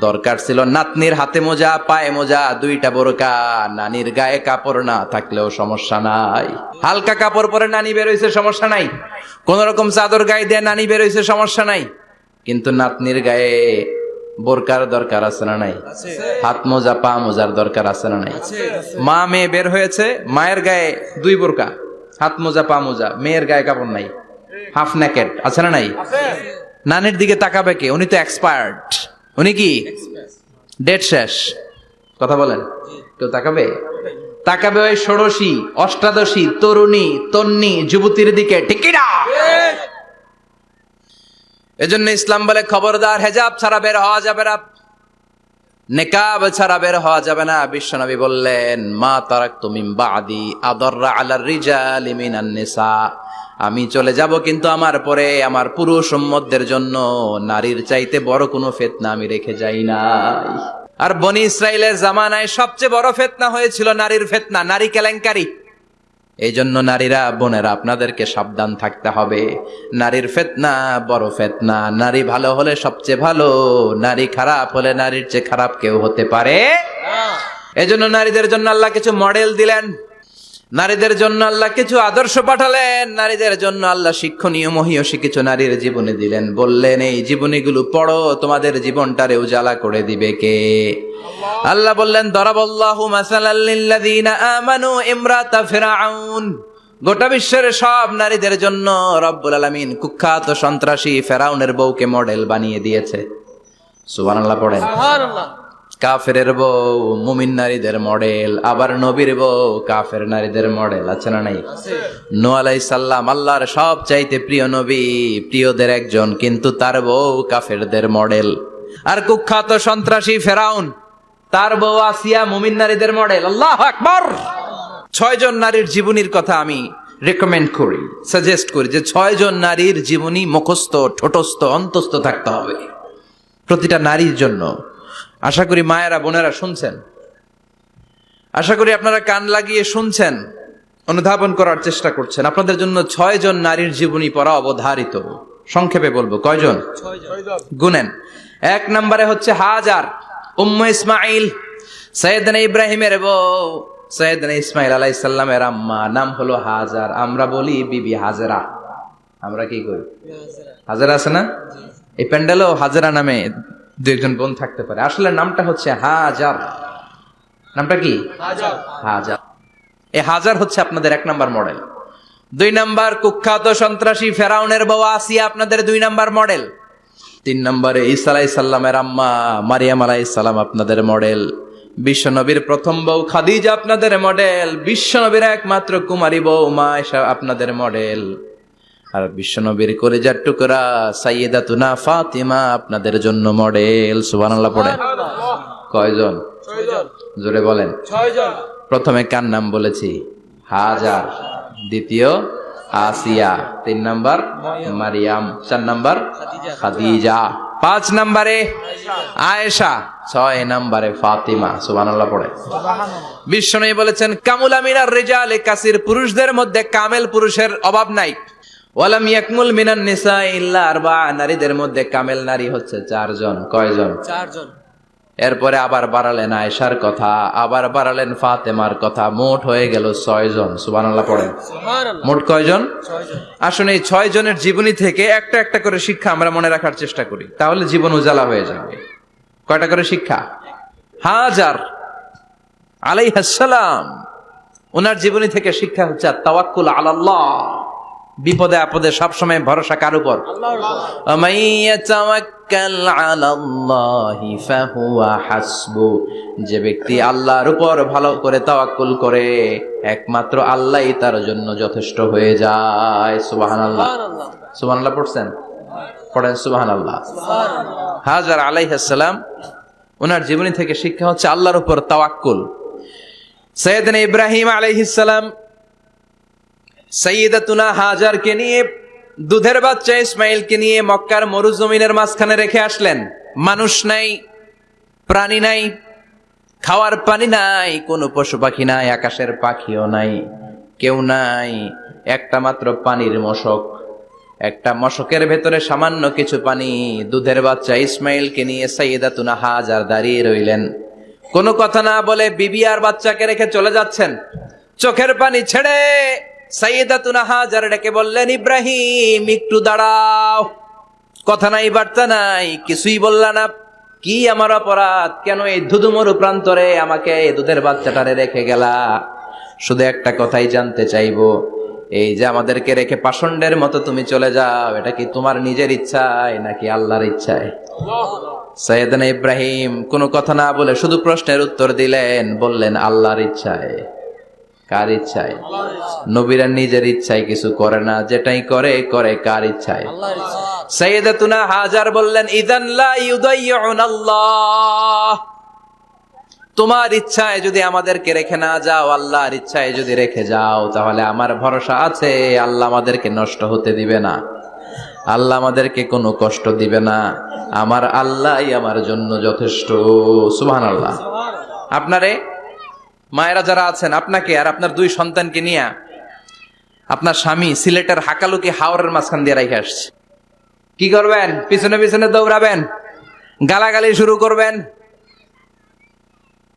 দরকার ছিল নাতনির হাতে মোজা, পায়ে মোজা, 2টা বোরকা। নানির গায়ে কাপড় না থাকলেও সমস্যা নাই। হালকা কাপড় পরে নানি বেরোইছে, সমস্যা নাই। কোন রকম চাদর গায়ে দিয়ে নানি বেরোইছে, সমস্যা নাই। কিন্তু নাতনির গায়ে বোরকার দরকার আছে না নাই? হাত মোজা পা মোজার দরকার আছে না নাই? মা মেয়ে বের হয়েছে, মায়ের গায়ে 2 বোরকা, হাত মোজা পা মোজা, মেয়ের গায়ে কাপড় নাই, হাফ নেকেড, আছে না নাই? নানির দিকে তাকাবে কে? উনি তো এক্সপার্ট, উনি কি ডেট শেষ। কথা বলেন, কেউ তাকাবে? তাকাবে ওই ষোড়শী অষ্টাদশী তরুণী তন্নি যুবতীর দিকে, ঠিক কি না? এজন্য ইসলাম বলে খবরদার, হেজাব ছাড়া বের হওয়া যাবে না, নেকাব ছাড়া বের হওয়া যাবে না। বিশ্বনবী বললেন, মা তারাকতু মিন বাদি আদাররা আলার রিজালি মিনান নিসা, আমি চলে যাব কিন্তু আমার পরে আমার পুরুষ উম্মতদের জন্য নারীর চাইতে বড় কোনো ফিতনা আমি রেখে যাই নাই। আর বনি ইসরাইলের জামানায় সবচেয়ে বড় ফিতনা হয়েছিল নারীর ফিতনা, নারী কেলেঙ্কারি। এই জন্য নারীরা, বোনেরা, আপনাদেরকে সাবধান থাকতে হবে। নারীর ফিতনা বড় ফিতনা। নারী ভালো হলে সবচেয়ে ভালো, নারী খারাপ হলে নারীর চেয়ে খারাপ কেউ হতে পারে না। এই জন্য নারীদের জন্য আল্লাহ কিছু মডেল দিলেন, নারীদের জন্য আল্লাহ কিছু আদর্শ পাঠালেন, নারীদের জন্য আল্লাহ শিক্ষণীয় মহীয়সী কিছু নারীর জীবনে দিলেন। বললেন, এই জীবনীগুলো পড়ো, তোমাদের জীবনটারে উজালা করে দিবে কে? আল্লাহ বললেন, দরাবাল্লাহু মাসালাল লিল্লাযীনা আমানু ইমরাতা ফিরআউন। গোটা বিশ্বের সব নারীদের জন্য রব্বুল আলামিন কুখ্যাত সন্ত্রাসী ফেরাউনের বউকে মডেল বানিয়ে দিয়েছে। সুবহানাল্লাহ পড়েন। সুবহানাল্লাহ। কাফেরের বউ মুমিন নারীদের মডেল, আবার নবীর বউ কাফের নারীদের মডেল, আছে না নাই? নূহ আলাইহিস সালাম আল্লাহর সব চাইতে প্রিয় নবী, প্রিয়দের একজন, কিন্তু তার বউ কাফেরদের মডেল। আর কুখ্যাত সন্ত্রাসী ফেরাউন, তার বউ আসিয়া মুমিন নারীদের মডেল। আল্লাহু আকবার। 6 জন নারীর জীবনীর কথা আমি রেকমেন্ড করি, সাজেস্ট করি যে 6 জন নারীর জীবনী মুখস্থ, ঠোঁটস্থ, অন্তস্থ থাকতে হবে প্রতিটা নারীর জন্য। আশা করি মায়েরা বোনেরা শুনছেন, আশা করি আপনারা কান লাগিয়ে শুনছেন, অনুধাবন করার চেষ্টা করছেন। আপনাদের জন্য 6 জন নারীর জীবনী পড়া অবধারিত। সংক্ষেপে বলবো, কয়জন? 6 জন। গুনেন। 1 নম্বরে হচ্ছে হাজার, উম্মে ইসমাইল, সৈয়দনা ইব্রাহিমের বউ, সৈয়দনা ইসমাইল আলাইহিস সালামের আম্মা, নাম হলো হাজার। আমরা বলি বিবি হাজেরা। আমরা কি করি? হাজেরা আছে না? এই প্যান্ডেলও হাজেরা নামে 2-1 বোন থাকতে পারে। আসলে নামটা হচ্ছে হাজার। নামটা কি? হাজার। হাজার। এই হাজার হচ্ছে আপনাদের 1 নাম্বার মডেল। 2 নাম্বার কুখ্যাত সন্ত্রাসী ফেরাউনের বউ আসিয়া আপনাদের 2 নাম্বার মডেল। 3 নম্বরে ঈসা আলাইহিস সালামের আম্মা মারিয়াম আলাইহিস সালাম আপনাদের মডেল। বিশ্বনবীর প্রথম বউ খাদিজা আপনাদের মডেল। বিশ্বনবীর একমাত্র কুমারী বউ মা আয়েশা আপনাদের মডেল। আর বিশ্বনবীর কলিজার টুকরা সাইয়্যিদাতুনা ফাতিমা আপনাদের জন্য মডেল। সুবহানাল্লাহ পড়েন। কয়জন? 6 জন। জোরে বলেন। 6 জন। প্রথমে কার নাম বলেছি? হাজার। দ্বিতীয় আসিয়া। 3 নাম্বার মারিয়াম। 4 নাম্বার খাদিজা। 5 নম্বরে আয়েশা। 6 নম্বরে ফাতিমা। সুবহানাল্লাহ পড়ে। বিশ্বনবী বলেছেন, কামুলা মিনার রিজালি কাসির, পুরুষদের মধ্যে কামেল পুরুষের অভাব নাই। ওয়ালাম ইয়াকমুল মিনান নিসা ইল্লা আরবা, নারীদের মধ্যে কামেল নারী হচ্ছে 4 জন। কয়জন? 4 জন। এরপরে আবার বাড়ালেন আয়েশার কথা, আবার বাড়ালেন ফাতেমার কথা, মোট হয়ে গেল 6 জন। সুবহানাল্লাহ পড়েন। মোট কয়জন? 6 জন। আসুন এই 6 জনের জীবনী থেকে একটা একটা করে শিক্ষা আমরা মনে রাখার চেষ্টা করি, তাহলে জীবন উজালা হয়ে যাবে। কয়টা করে শিক্ষা? হাজার আলাইহিস সালাম, ওনার জীবনী থেকে শিক্ষা হচ্ছে তাওয়াক্কুল আলাল্লাহ, বিপদে আপদে সবসময় ভরসা কার উপর? আল্লাহর উপর। আমাইয়া তাওয়াক্কাল আলাল্লাহি ফাহুয়া হাসবু, যে ব্যক্তি আল্লাহর উপর ভালো করে তাওয়াক্কুল করে একমাত্র আল্লাহই তার জন্য যথেষ্ট হয়ে যায়। সুবহানাল্লাহ। সুবহানাল্লাহ পড়ছেন? পড়েন সুবহানাল্লাহ। হাজার আলাইহিস সালাম, ওনার জীবনী থেকে শিক্ষা হচ্ছে আল্লাহর উপর তাওয়াক্কুল। সাইয়েদনা ইব্রাহিম আলাইহিস সালাম সাইয়্যিদাতুনা হাজারকে নিয়ে, দুধের বাচ্চা ইসমাইলকে নিয়ে মক্কার মরুজমিনের মাঝখানে রেখে আসলেন। মানুষ নাই, প্রাণী নাই, খাওয়ার পানি নাই, কোনো পশু পাখি নাই, আকাশের পাখিও নাই, কেউ নাই, একটা মাত্র পানির মশক। একটা মশকের ভেতরে সামান্য কিছু পানি। দুধের বাচ্চা ইসমাইলকে নিয়ে সাইয়্যিদাতুনা হাজার দাঁড়িয়ে রইলেন। কোনো কথা না বলে বিবি আর বাচ্চাকে রেখে চলে যাচ্ছেন। চোখের পানি ছেড়ে সাইয়্যিদাতুনা হাজার ডেকে বললেন, ইব্রাহিম একটু দাঁড়াও। কথা নাই, বার্তা নাই, কিছুই বললা না। কি আমার অপরাধ, কেন এই ধুধুমরু প্রান্তরে আমাকে এই দুধের বাচ্চাটারে রেখে গেলা? শুধু একটা কথাই জানতে চাইবো, এই যে আমাদেরকে রেখে পাষণ্ডের মতো তুমি চলে যাও, এটা কি তোমার নিজের ইচ্ছায় নাকি আল্লাহর ইচ্ছায়? সাইয়েদনা ইব্রাহিম কোনো কথা না বলে শুধু প্রশ্নের উত্তর দিলেন, বললেন আল্লাহর ইচ্ছায়। কার ইচ্ছায়? নবীরা নিজের ইচ্ছায় কিছু করে না, যেটাই করে করে কার ইচ্ছায়? সাইয়েদাতুনা হাজার বললেন, ইযান লা ইউদাইয়ুনাল্লাহ, তোমার ইচ্ছায় যদি আমাদেরকে রেখে না যাও, আল্লাহর ইচ্ছায় যদি রেখে যাও, তাহলে আমার ভরসা আছে আল্লাহ আমাদেরকে নষ্ট হতে দিবে না, আল্লাহ আমাদেরকে কোনো কষ্ট দিবে না, আমার আল্লাহই আমার জন্য যথেষ্ট। সুবহানাল্লাহ। আপনারে মায়েরা যারা আছেন, আপনাকে আর আপনার দুই সন্তানকে নিয়ে আপনার স্বামী সিলেটের হাকালুকি হাওরের মাঝখান দিয়ে রেখে আসছে, কি করবেন? পিছনে পিছনে দৌড়াবেন, গালাগালি শুরু করবেন?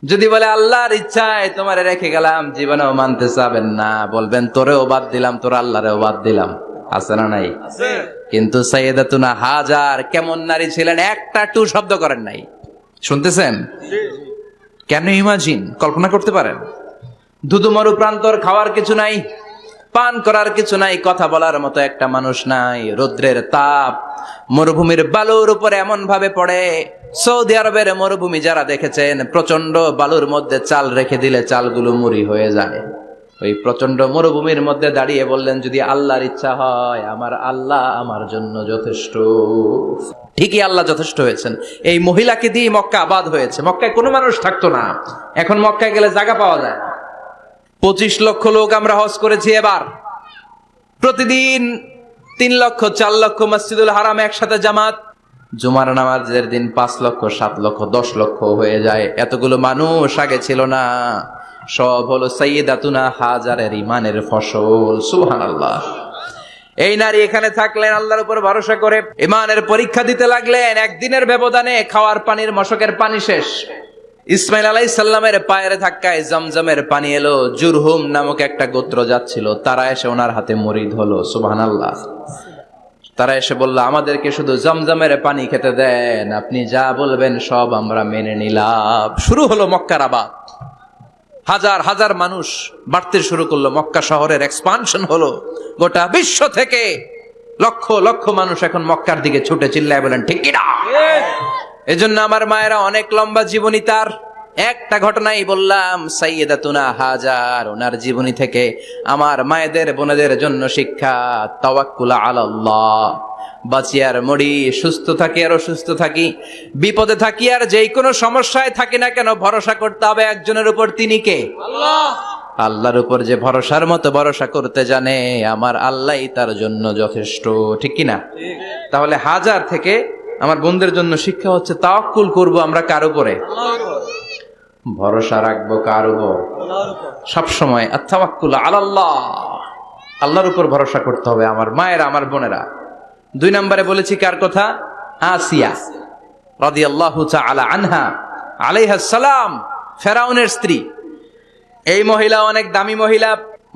যদি বলে আল্লাহর ইচ্ছায় তোমারে রেখে গেলাম, জীবনেও মানতে চাবেন না, বলবেন তোরেও বাদ দিলাম, তোর আল্লাহরেও বাদ দিলাম। আছে না নাই? কিন্তু সাইয়েদাতুনা হাজার কেমন নারী ছিলেন, একটা টু শব্দ করেন নাই। শুনতেছেন? কেন ইমাজিন, কল্পনা করতে পারেন? ধুধুমরু প্রান্তর, খাওয়ার কিছু নাই, পান করার কিছু নাই, কথা বলার মতো একটা মানুষ নাই, রৌদ্রের তাপ মরুভূমির বালুর উপরে এমন ভাবে পড়ে। সৌদি আরবের মরুভূমি যারা দেখেছেন, প্রচন্ড বালুর মধ্যে চাল রেখে দিলে চালগুলো মুড়ি হয়ে যায়। ওই প্রচন্ড মরুভূমির মধ্যে দাঁড়িয়ে বললেন, যদি আল্লাহর ইচ্ছা হয়, আমার আল্লাহ আমার জন্য যথেষ্ট। ঠিকই আল্লাহ যথেষ্ট হয়েছেন। এই মহিলাকে দিয়ে মক্কা আবাদ হয়েছে। মক্কায় কোনো মানুষ থাকতো না, এখন মক্কায় গেলে জায়গা পাওয়া যায়। 25 লক্ষ লোক আমরা হজ করেছি এবার। প্রতিদিন 3 লক্ষ 4 লক্ষ মসজিদুল হারাম একসাথে জামাত। জুমার নামাজের দিন 5 লক্ষ 7 লক্ষ 10 লক্ষ হয়ে যায়। এতগুলো মানুষ আগে ছিল না। সব হলো সাইয়েদাতুনা হাজারের ইমানের ফসল। সুবহানাল্লাহ। এই নারী এখানে থাকলেন আল্লাহর উপর ভরসা করে, ইমানের পরীক্ষা দিতে লাগলেন। একদিনের ব্যবধানে খাওয়ার পানির মশকের পানি শেষ। ইসমাইল আলাইহিস সালামের পায়ের ধাক্কায় জমজমের পানি এলো। জুরহুম নামক একটা গোত্র যাচ্ছিল, তারা এসে ওনার হাতে মরিদ হলো। সুবহানাল্লাহ। তারা এসে বলল, আমাদেরকে শুধু জমজমের পানি খেতে দেন, আপনি যা বলবেন সব আমরা মেনে নিলাম। শুরু হলো মক্কার আবাদ। হাজার হাজার মানুষ বাড়তে শুরু করলো, মক্কা শহরের এক্সপানশন হলো। গোটা বিশ্ব থেকে লক্ষ লক্ষ মানুষ এখন মক্কার দিকে ছুটে চিল্লায় বলেন ঠিক কিনা? এজন্য আমার মায়েরা অনেক লম্বা জীবনী, তার একটা ঘটনাই বললাম। সাইয়েদাতুনা হাজার, ওনার জীবনী থেকে আমার মায়েদের বোনেদের জন্য শিক্ষা। তাওয়াক্কুল আলাল্লাহ। বাঁচি আর মরি, সুস্থ থাকি আর অসুস্থ থাকি, বিপদে থাকি আর যেই কোনো সমস্যায় থাকি না কেন, ভরসা করতে হবে একজনের উপর। তিনি কে? আল্লাহ। আল্লাহর উপর যে ভরসার মতো ভরসা করতে জানে, আমার আল্লাহই তার জন্য যথেষ্ট। ঠিক কিনা? তাহলে হাজার থেকে আমার বোনদের জন্য শিক্ষা হচ্ছে, তাওয়াক্কুল করব আমরা কার উপরে? ভরসা রাখবো কার উপর? সবসময় আত-তাওয়াক্কুল আলাল্লাহ, আল্লাহর উপর ভরসা করতে হবে আমার মায়েরা, আমার বোনেরা। 2 নম্বরে বলেছি কার কথা? আসিয়া রাদিয়াল্লাহু তাআলা আনহা আলাইহাস সালাম, ফেরাউনের স্ত্রী। এই মহিলা অনেক দামি মহিলা,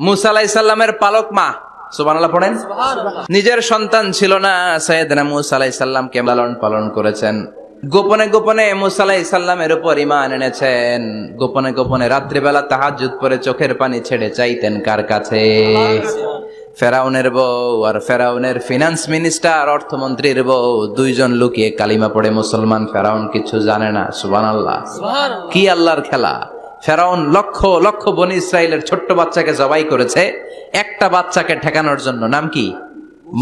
মুসা আলাইহিস সালামের পালক মা। সুবহানাল্লাহ পড়েন। নিজের সন্তান ছিল না, সাইয়েদনা মুসা আলাইহিস সালামকে লালন পালন করেছেন। গোপনে গোপনে মুসা আলাইহিস সালামের উপর ঈমান এনেছেন। গোপনে গোপনে রাত্রিবেলা তাহাজ্জুদ পড়ে চোখের পানি ছেড়ে চাইতেন কার কাছে? ফেরাউনের বউ আর ফেরাউনের ফিনান্স মিনিস্টার, অর্থমন্ত্রীর বউ, 2 জন লুকিয়ে কালিমা পড়ে মুসলমান। ফেরাউন কিছু জানে না। সুবহানাল্লাহ। কি আল্লাহর খেলা! ফেরাউন লক্ষ লক্ষ বনি ইসরাইলের ছোট্ট বাচ্চাকে জবাই করেছে একটা বাচ্চাকে ঠেকানোর জন্য। নাম কি?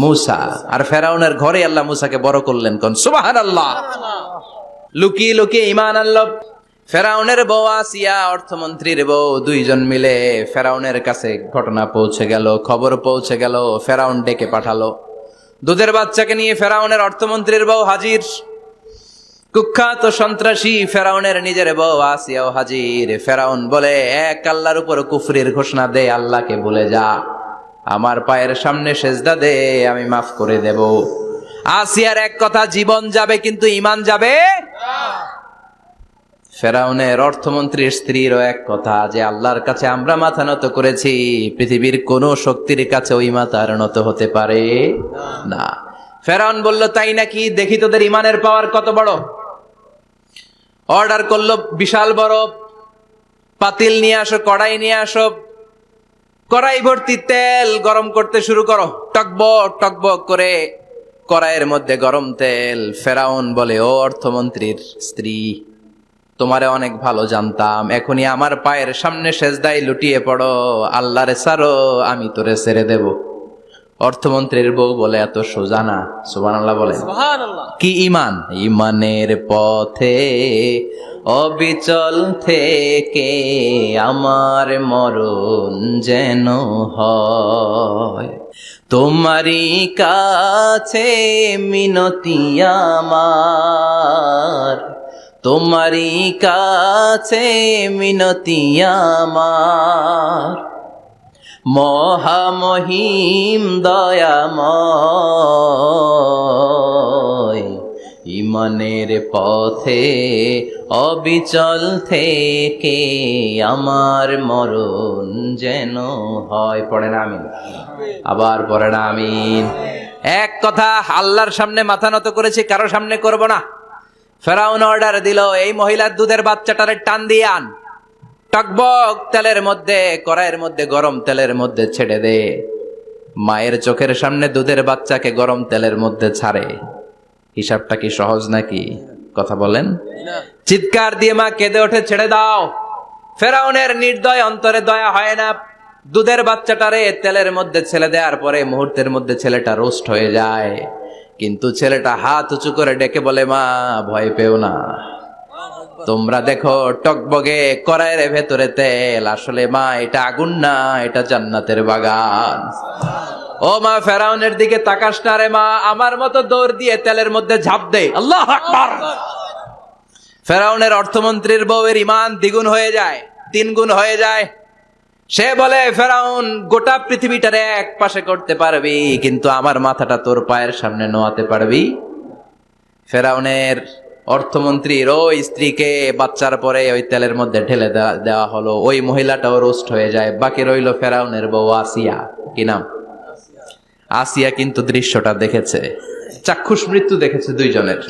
মুসা। আর ফেরাউনের ঘরে আল্লাহ মুসাকে বড় করলেন। কোন? সুবহানাল্লাহ। লুকিয়ে লুকিয়ে ঈমান আনলো। ফেরাউনের বউ আসিয়া, অর্থমন্ত্রীর বউ, 2 জন মিলে ফেরাউনের কাছে ঘটনা পৌঁছে গেল, খবর পৌঁছে গেল। ফেরাউন ডেকে পাঠালো। দুধের বাচ্চাকে নিয়ে ফেরাউনের অর্থমন্ত্রীর বউ হাজির। কুখ্যাত সন্ত্রাসী ফেরাউনের নিজের বউ আসিয়াও হাজির। ফেরাউন বলে, এক আল্লাহর উপর কুফরির ঘোষণা দে, আল্লাহকে ভুলে যা, আমার পায়ের সামনে সেজদা দে, আমি মাফ করে দেব। আসিয়ার এক কথা, জীবন যাবে কিন্তু ঈমান যাবে না। ফেরাউনের অর্থমন্ত্রীর স্ত্রীরও এক কথা, যে আল্লাহর কাছে আমরা মাথা নত করেছি, পৃথিবীর কোন শক্তির কাছে ওই মাথার নত হতে পারে না। ফেরাউন বলল, তাই নাকি? দেখি তোদের ঈমানের পাওয়ার কত বড়। অর্ডার করলো বিশাল বড় পাতিল নিয়ে আসো, কড়াই নিয়ে আসো, কড়াই ভর্তি তেল গরম করতে শুরু করো। টকবক টকবক করে কড়াইয়ের মধ্যে গরম তেল। ফেরাউন বলে, ও অর্থমন্ত্রীর স্ত্রী, তোমারে অনেক ভালো জানতাম, এখনই আমার পায়ের সামনে সেজদায় লুটিয়ে পড়ো, আল্লাহরে ছাড়ো, আমি তোরে ছেড়ে দেব। অর্থমন্ত্রীর বউ বলে, এত সোজা না। সুবহানাল্লাহ বলে। কি ইমান? ইমানের পথে অবিচল থেকে আমার মরণ যেন হয়, তোমারই কাছে মিনতি আমার, তোমারই কাছে মিনতি আমার, মহামহিম দয়াময়, ইমানের পথে অবিচল থেকে আমার মরণ যেন হয়। পড়েন আমিন। আবার পড়েন আমিন। এক কথা, আল্লাহর সামনে মাথা নত করেছি, কারো সামনে করব না। ফেরাউন অর্ডার দিল, এই মহিলার দুধের বাচ্চাটারে টান দিয়ে আন, টকবক তেলের মধ্যে, কড়াইয়ের মধ্যে গরম তেলের মধ্যে ছেড়ে দে। মায়ের চোখের সামনে দুধের বাচ্চাকে গরম তেলের মধ্যে ছাড়ে। হিসাবটা কি সহজ নাকি? কথা বলেন। চিৎকার দিয়ে মা কেঁদে ওঠে, ছেড়ে দাও। ফেরাউনের নির্দয় অন্তরে দয়া হয় না। দুধের বাচ্চাটারে তেলের মধ্যে ছেড়ে দেওয়ার পরে মুহূর্তের মধ্যে ছেলেটা রোস্ট হয়ে যায়। কিন্তু ছেলেটা হাত উঁচু করে ডেকে বলে, মা ভয় পেও না, তোমরা দেখো টকবগে কড়াইয়ের ভেতরে তেল, আসলে মা এটা আগুন না, এটা জান্নাতের বাগান। ও মা, ফেরাউনের দিকে তাকাস না রে মা, আমার মতো দৌড় দিয়ে তেলের মধ্যে ঝাঁপ দে। আল্লাহু আকবার। ফেরাউনের অর্থমন্ত্রীর বউয়ের ঈমান দ্বিগুণ হয়ে যায়, 3 গুণ হয়ে যায়। সে বলে, ফেরাউন, গোটা পৃথিবীটারে এক পাশে করতে পারবি, কিন্তু আমার মাথাটা তোর পায়ের সামনে নোয়াতে পারবি? ফেরাউনের অর্থমন্ত্রীর ওই স্ত্রীকে বাচ্চার পরে ওই তেলের মধ্যে ঢেলে দেওয়া হলো। ওই মহিলাটাও রোস্ট হয়ে যায়। বাকি রইল ফেরাউনের বউ আসিয়া। কি নাম? আসিয়া কিন্তু দৃশ্যটা দেখেছে, চাক্ষুষ মৃত্যু দেখেছে দুইজনের।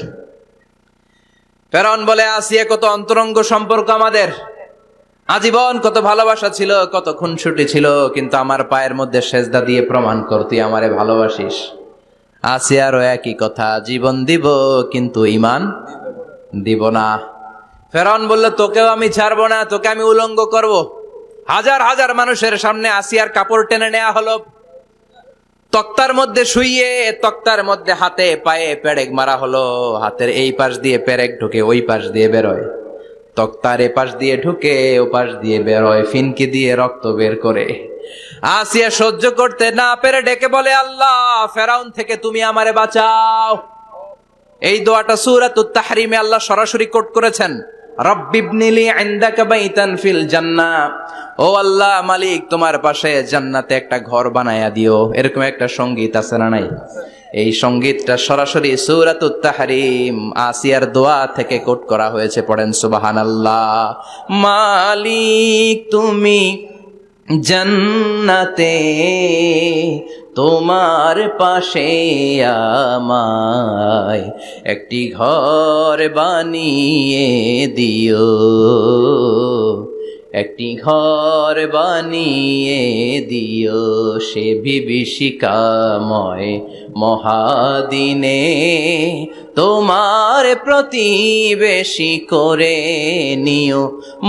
ফেরাউন বলে, আসিয়া, কত অন্তরঙ্গ সম্পর্ক আমাদের, আজীবন কত ভালোবাসা ছিল, কত খুনসুটি ছিল, কিন্তু আমার পায়ের মধ্যে সেজদা দিয়ে প্রমাণ কর তুই আমারে ভালোবাসিস। আসিয়ারও একই কথা, জীবন দিব কিন্তু ঈমান দিব না। ফেরাউন বলল, তোকেও আমি ছাড়বো না, তোকে আমি উলঙ্গ করব। হাজার হাজার মানুষের সামনে আসিয়ার কাপড় টেনে নেওয়া হলো, তক্তার মধ্যে শুইয়ে তক্তার মধ্যে হাতে পায়ে পেরেক মারা হলো। হাতের এই পাশ দিয়ে পেরেক ঢুকে ওই পাশ দিয়ে বেরোয়, তক্তার এ পাশ দিয়ে ঢুকে ও পাশ দিয়ে বেরোয়, ফিনকি দিয়ে রক্ত বের করে। আসিয়া সহ্য করতে না পেরে ডেকে বলে, আল্লাহ, ফেরাউন থেকে তুমি আমারে বাঁচাও। এই দোয়াটা সূরাতুত তাহরিমে আল্লাহ সরাসরি কোট করেছেন, রব্বিবনিলি ইনদাকা বাইতান ফিল জান্নাহ। ও আল্লাহ মালিক, তোমার পাশে জান্নাতে একটা ঘর বানায়া দিও। এরকম একটা সঙ্গীত আছে না নাই? এই সঙ্গীতটা সরাসরি সূরাতুত তাহরিম আসিয়ার দোয়া থেকে কোট করা হয়েছে। পড়েন সুবহানাল্লাহ। মালিক তুমি জান্নাতে, তোমার পাশে আমায় একটি ঘর বানিয়ে দিও, একটি ঘর বানিয়ে দিও, সে বিভীষিকাময় মহাদিনে তোমার প্রতিবেশী করে নিও।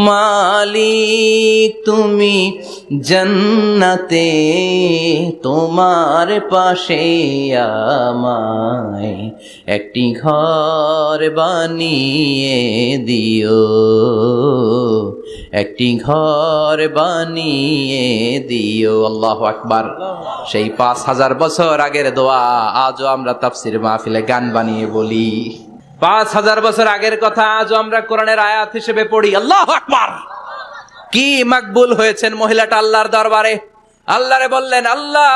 মালিক তুমি জান্নাতে, তোমার পাশে আমায় একটি ঘর বানিয়ে দিও, একটি ঘর বানিয়ে দিও। আল্লাহু আকবার। সেই 5000 বছর আগের দোয়া আজও আমরা তাফসীর মাহফিলে গান বানিয়ে বলি। 5000 বছর আগের কথা আজও আমরা কোরআনের আয়াত হিসেবে পড়ি। আল্লাহু আকবার। কি মাকবুল হয়েছেন মহিলাটা আল্লাহর দরবারে। আল্লাহরে বললেন, আল্লাহ,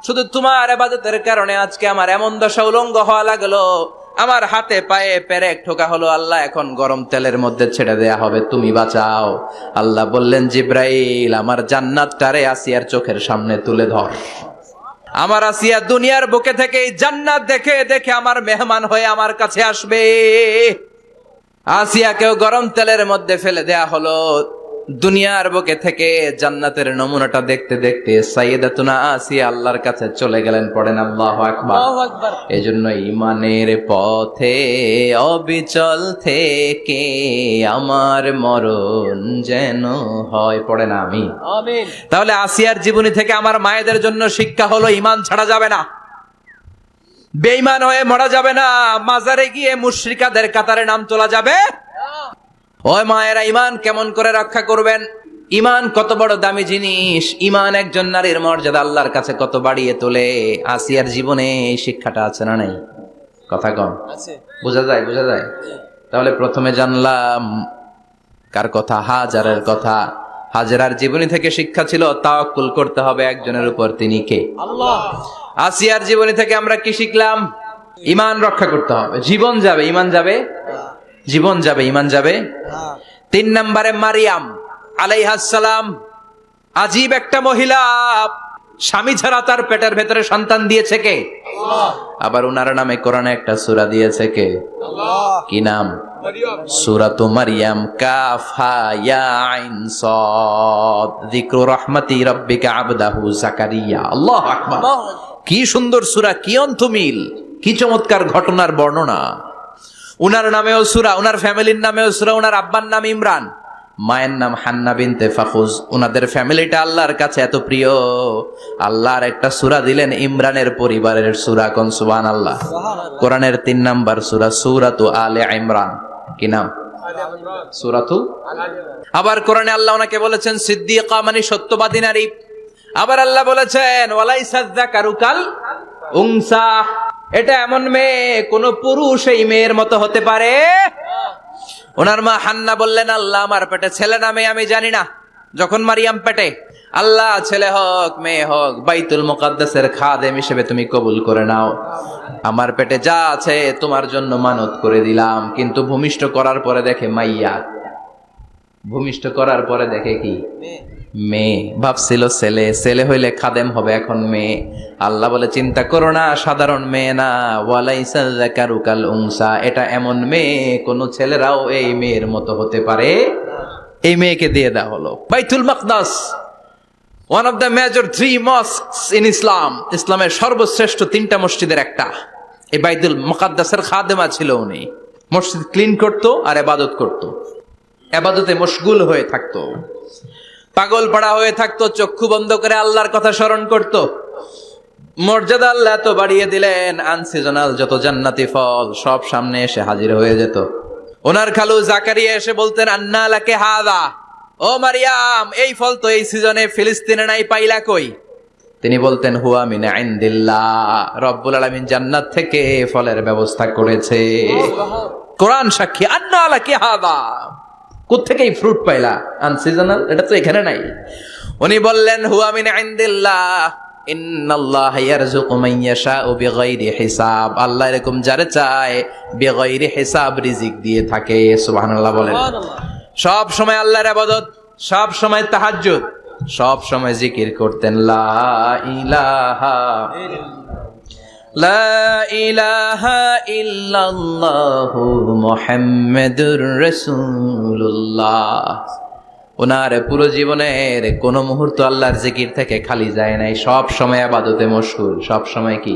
শুধু তোমার ইবাদতের কারণে আজকে আমার এমন দশা উলঙ্গ হওয়া লাগলো, আমার হাতে পায়ে পেরেক ঠোকা হলো। আল্লাহ, এখন গরম তেলের মধ্যে ছেড়ে দেয়া হবে, তুমি বাঁচাও। আল্লাহ বললেন, জিব্রাইল, আমার জান্নাতটারে আসিয়ার চোখের সামনে তুলে ধর। আমার আসিয়া দুনিয়ার বুকে থেকে জান্নাত দেখে দেখে আমার মেহমান হয়ে আমার কাছে আসবে। আসিয়াকেও গরম তেলের মধ্যে ফেলে দেয়া হলো। দুনিয়ার বুকে থেকে জান্নাতের নমুনাটা দেখতে দেখতে সাইয়েদাতুনা আসিয়া আল্লাহর কাছে চলে গেলেন। পড়েন আল্লাহু আকবার। এজন্য ইমানের পথে অবিচল থেকে আমার মরণ যেন হয়। পড়েন আমিন। তাহলে আসিয়ার জীবনী থেকে আমার মায়েদের জন্য শিক্ষা হলো, ইমান ছাড়া যাবে না, বেঈমান হয়ে মরা যাবে না, মাজারে গিয়ে মুশরিকাদের কাতারে নাম তোলা যাবে। ওই মায়েরা ইমান কেমন করে রক্ষা করবেন? ইমান কত বড় দামি জিনিস, ইমান একজন নারীর মর্যাদা আল্লাহর কাছে কত বাড়িয়ে তোলে। আসিয়ার জীবনে এই শিক্ষাটা আছে না নাই? কথা কম আছে, বোঝা যায়? বোঝা যায়। তাহলে প্রথমে জানলাম কার কথা? হাজারের কথা। হাজেরার জীবনী থেকে শিক্ষা ছিল তাওয়াক্কুল করতে হবে একজনের উপর, তিনি কে? আল্লাহ। আসিয়ার জীবনী থেকে আমরা কি শিখলাম? ইমান রক্ষা করতে হবে। জীবন যাবে, ইমান যাবে, জীবন যাবে, ইমান যাবে। 3 নম্বরে মারিয়াম আলাইহাস সালাম, আজীব একটা মহিলা, স্বামী ছাড়া তার পেটের ভেতরে সন্তান দিয়েছে কে? আল্লাহ। আবার উনার নামে কোরআনে একটা সূরা দিয়েছে কে? আল্লাহ। কি নাম? সূরাতু মারিয়াম। কাফ হা ইয়া আইন সাদ, যিকরু রাহমাতি রাব্বিকা আবদাহু জাকারিয়া। আল্লাহু আকবার। কি সুন্দর সূরা, কি অন্তমিল, কি চমৎকার ঘটনার বর্ণনা। উনার নামেও সূরা, উনার ফ্যামিলির নামেও সূরা। উনার আব্বার নাম ইমরান, মায়ের নাম হান্না বিনতে ফাখুজ। উনাদের ফ্যামিলিটা আল্লাহর কাছে এত প্রিয়, আল্লাহর একটা সূরা দিলেন ইমরানের পরিবারের সূরা। কোন? সুবহানাল্লাহ। কোরআনের 3 নাম্বার সূরা, সূরাতু আলে ইমরান। কি নাম? সূরাতু। আবার কোরআনে আল্লাহ ওনাকে বলেছেন সিদ্দিকা, মানে সত্যবাদী নারী। আবার আল্লাহ বলেছেন ওয়ালাইসা যাকারু কাল উনসা, এটা এমন মেয়ে কোন পুরুষ এই মেয়ের মতো হতে পারে? ওনার মা হান্না বললেন, আল্লাহ আমার পেটে ছেলে না মেয়ে আমি জানি না। যখন মারিয়াম পেটে, আল্লাহ ছেলে হোক মেয়ে হোক বাইতুল মুকাদ্দাসের খাদেম হিসেবে তুমি কবুল করে নাও। আমার পেটে যা আছে তোমার জন্য মানত করে দিলাম। কিন্তু ভূমিষ্ঠ করার পরে দেখে মাইয়া, ভূমিষ্ঠ করার পরে দেখে কি? মেয়ে। ভাবছিল ছেলে, ছেলে হইলে খাদেম হবে, এখন মেয়ে। আল্লাহ বলে চিন্তা করো না, সাধারণ মেয়ে না। ওয়ালাইসা যাকারু কাল উনসা, এটা এমন মেয়ে কোন ছেলেরাও এই মেয়ের মতো হতে পারে। এই মেয়েকে দিয়ে দেওয়া হলো Baitul Maqdis, one of the major 3 mosques in Islam. ইসলামের সর্বশ্রেষ্ঠ 3টা মসজিদের একটা। এই বাইতুল মুকাদ্দাসের খাদেমা ছিল উনি। মসজিদ ক্লিন করতো আর ইবাদত করতো, ইবাদতে মশগুল হয়ে থাকতো, পাগল পাড়া হয়ে থাকতো, চক্ষু বন্ধ করে আল্লাহর কথা স্মরণ করত। মর্যাদা আল্লাহ তো বাড়িয়ে দিলেন, আনসিজনাল যত জান্নাতি ফল সব সামনে এসে হাজির হয়ে যেত। ওনার খালু জাকারিয়া এসে বলতেন আন্না লাকে হাদা, ও মারিয়াম এই ফল তো এই সিজনে ফিলিস্তিনে নাই, পাইলা কই? তিনি বলতেন হুয়া মিন ইনদিল্লাহ, রব্বুল আলামিন জান্নাত থেকে ফলের ব্যবস্থা করেছে। কোরআন সাক্ষী। আন্না লাকে হাদা, কোত্থেকে এই ফ্রুট পাইলা? আনসিজনাল, এটা তো এখানে নাই। উনি বললেন হুয়া মিন ইনদিল্লাহ, ইন্নাল্লাহা ইয়ারযুকু মান ইয়াশাউ বিগাইরি হিসাব। আল্লাহ এরকম যারে চায় বিগাইরি হিসাব রিজিক দিয়ে থাকে। সুবহানাল্লাহ বলেন। সব সময় আল্লাহর ইবাদত, সব সময় তাহাজ্জুদ, সব সময় জিকির করতেন লা ইলাহা লা ইলাহা ইল্লাল্লাহু মুহাম্মাদুর রাসূলুল্লাহ। ওনার পুরো জীবনের কোন মুহূর্ত আল্লাহর জিকির থেকে খালি যায় নাই, সব সময় ইবাদতে মশগুল, সব সময় কি?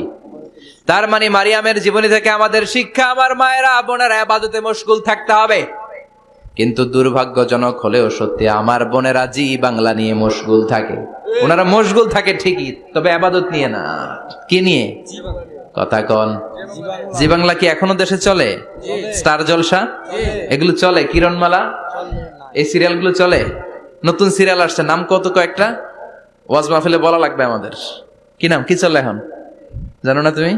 তার মানে মারিয়ামের জীবনী থেকে আমাদের শিক্ষা, আমার মায়েরা বোনেরা ইবাদতে মশগুল থাকতে হবে। কিন্তু দুর্ভাগ্যজনক হলেও সত্যি, আমার বোনেরা জি বাংলা নিয়ে মশগুল থাকে। ওনারা মশগুল থাকে ঠিকই, তবে ইবাদত নিয়ে না। কি নিয়ে? কথা কন। জি বাংলা কি এখনো দেশে চলে? স্টার জলসা এগুলো চলে? কিরণমালা, এই সিরিয়াল গুলো চলে? নতুন সিরিয়াল আসছে, নাম কত কয়েকটা, ওয়াজ মাহফিলে বলা লাগবে আমাদের। কি নাম, কি চলে এখন জানো না তুমি?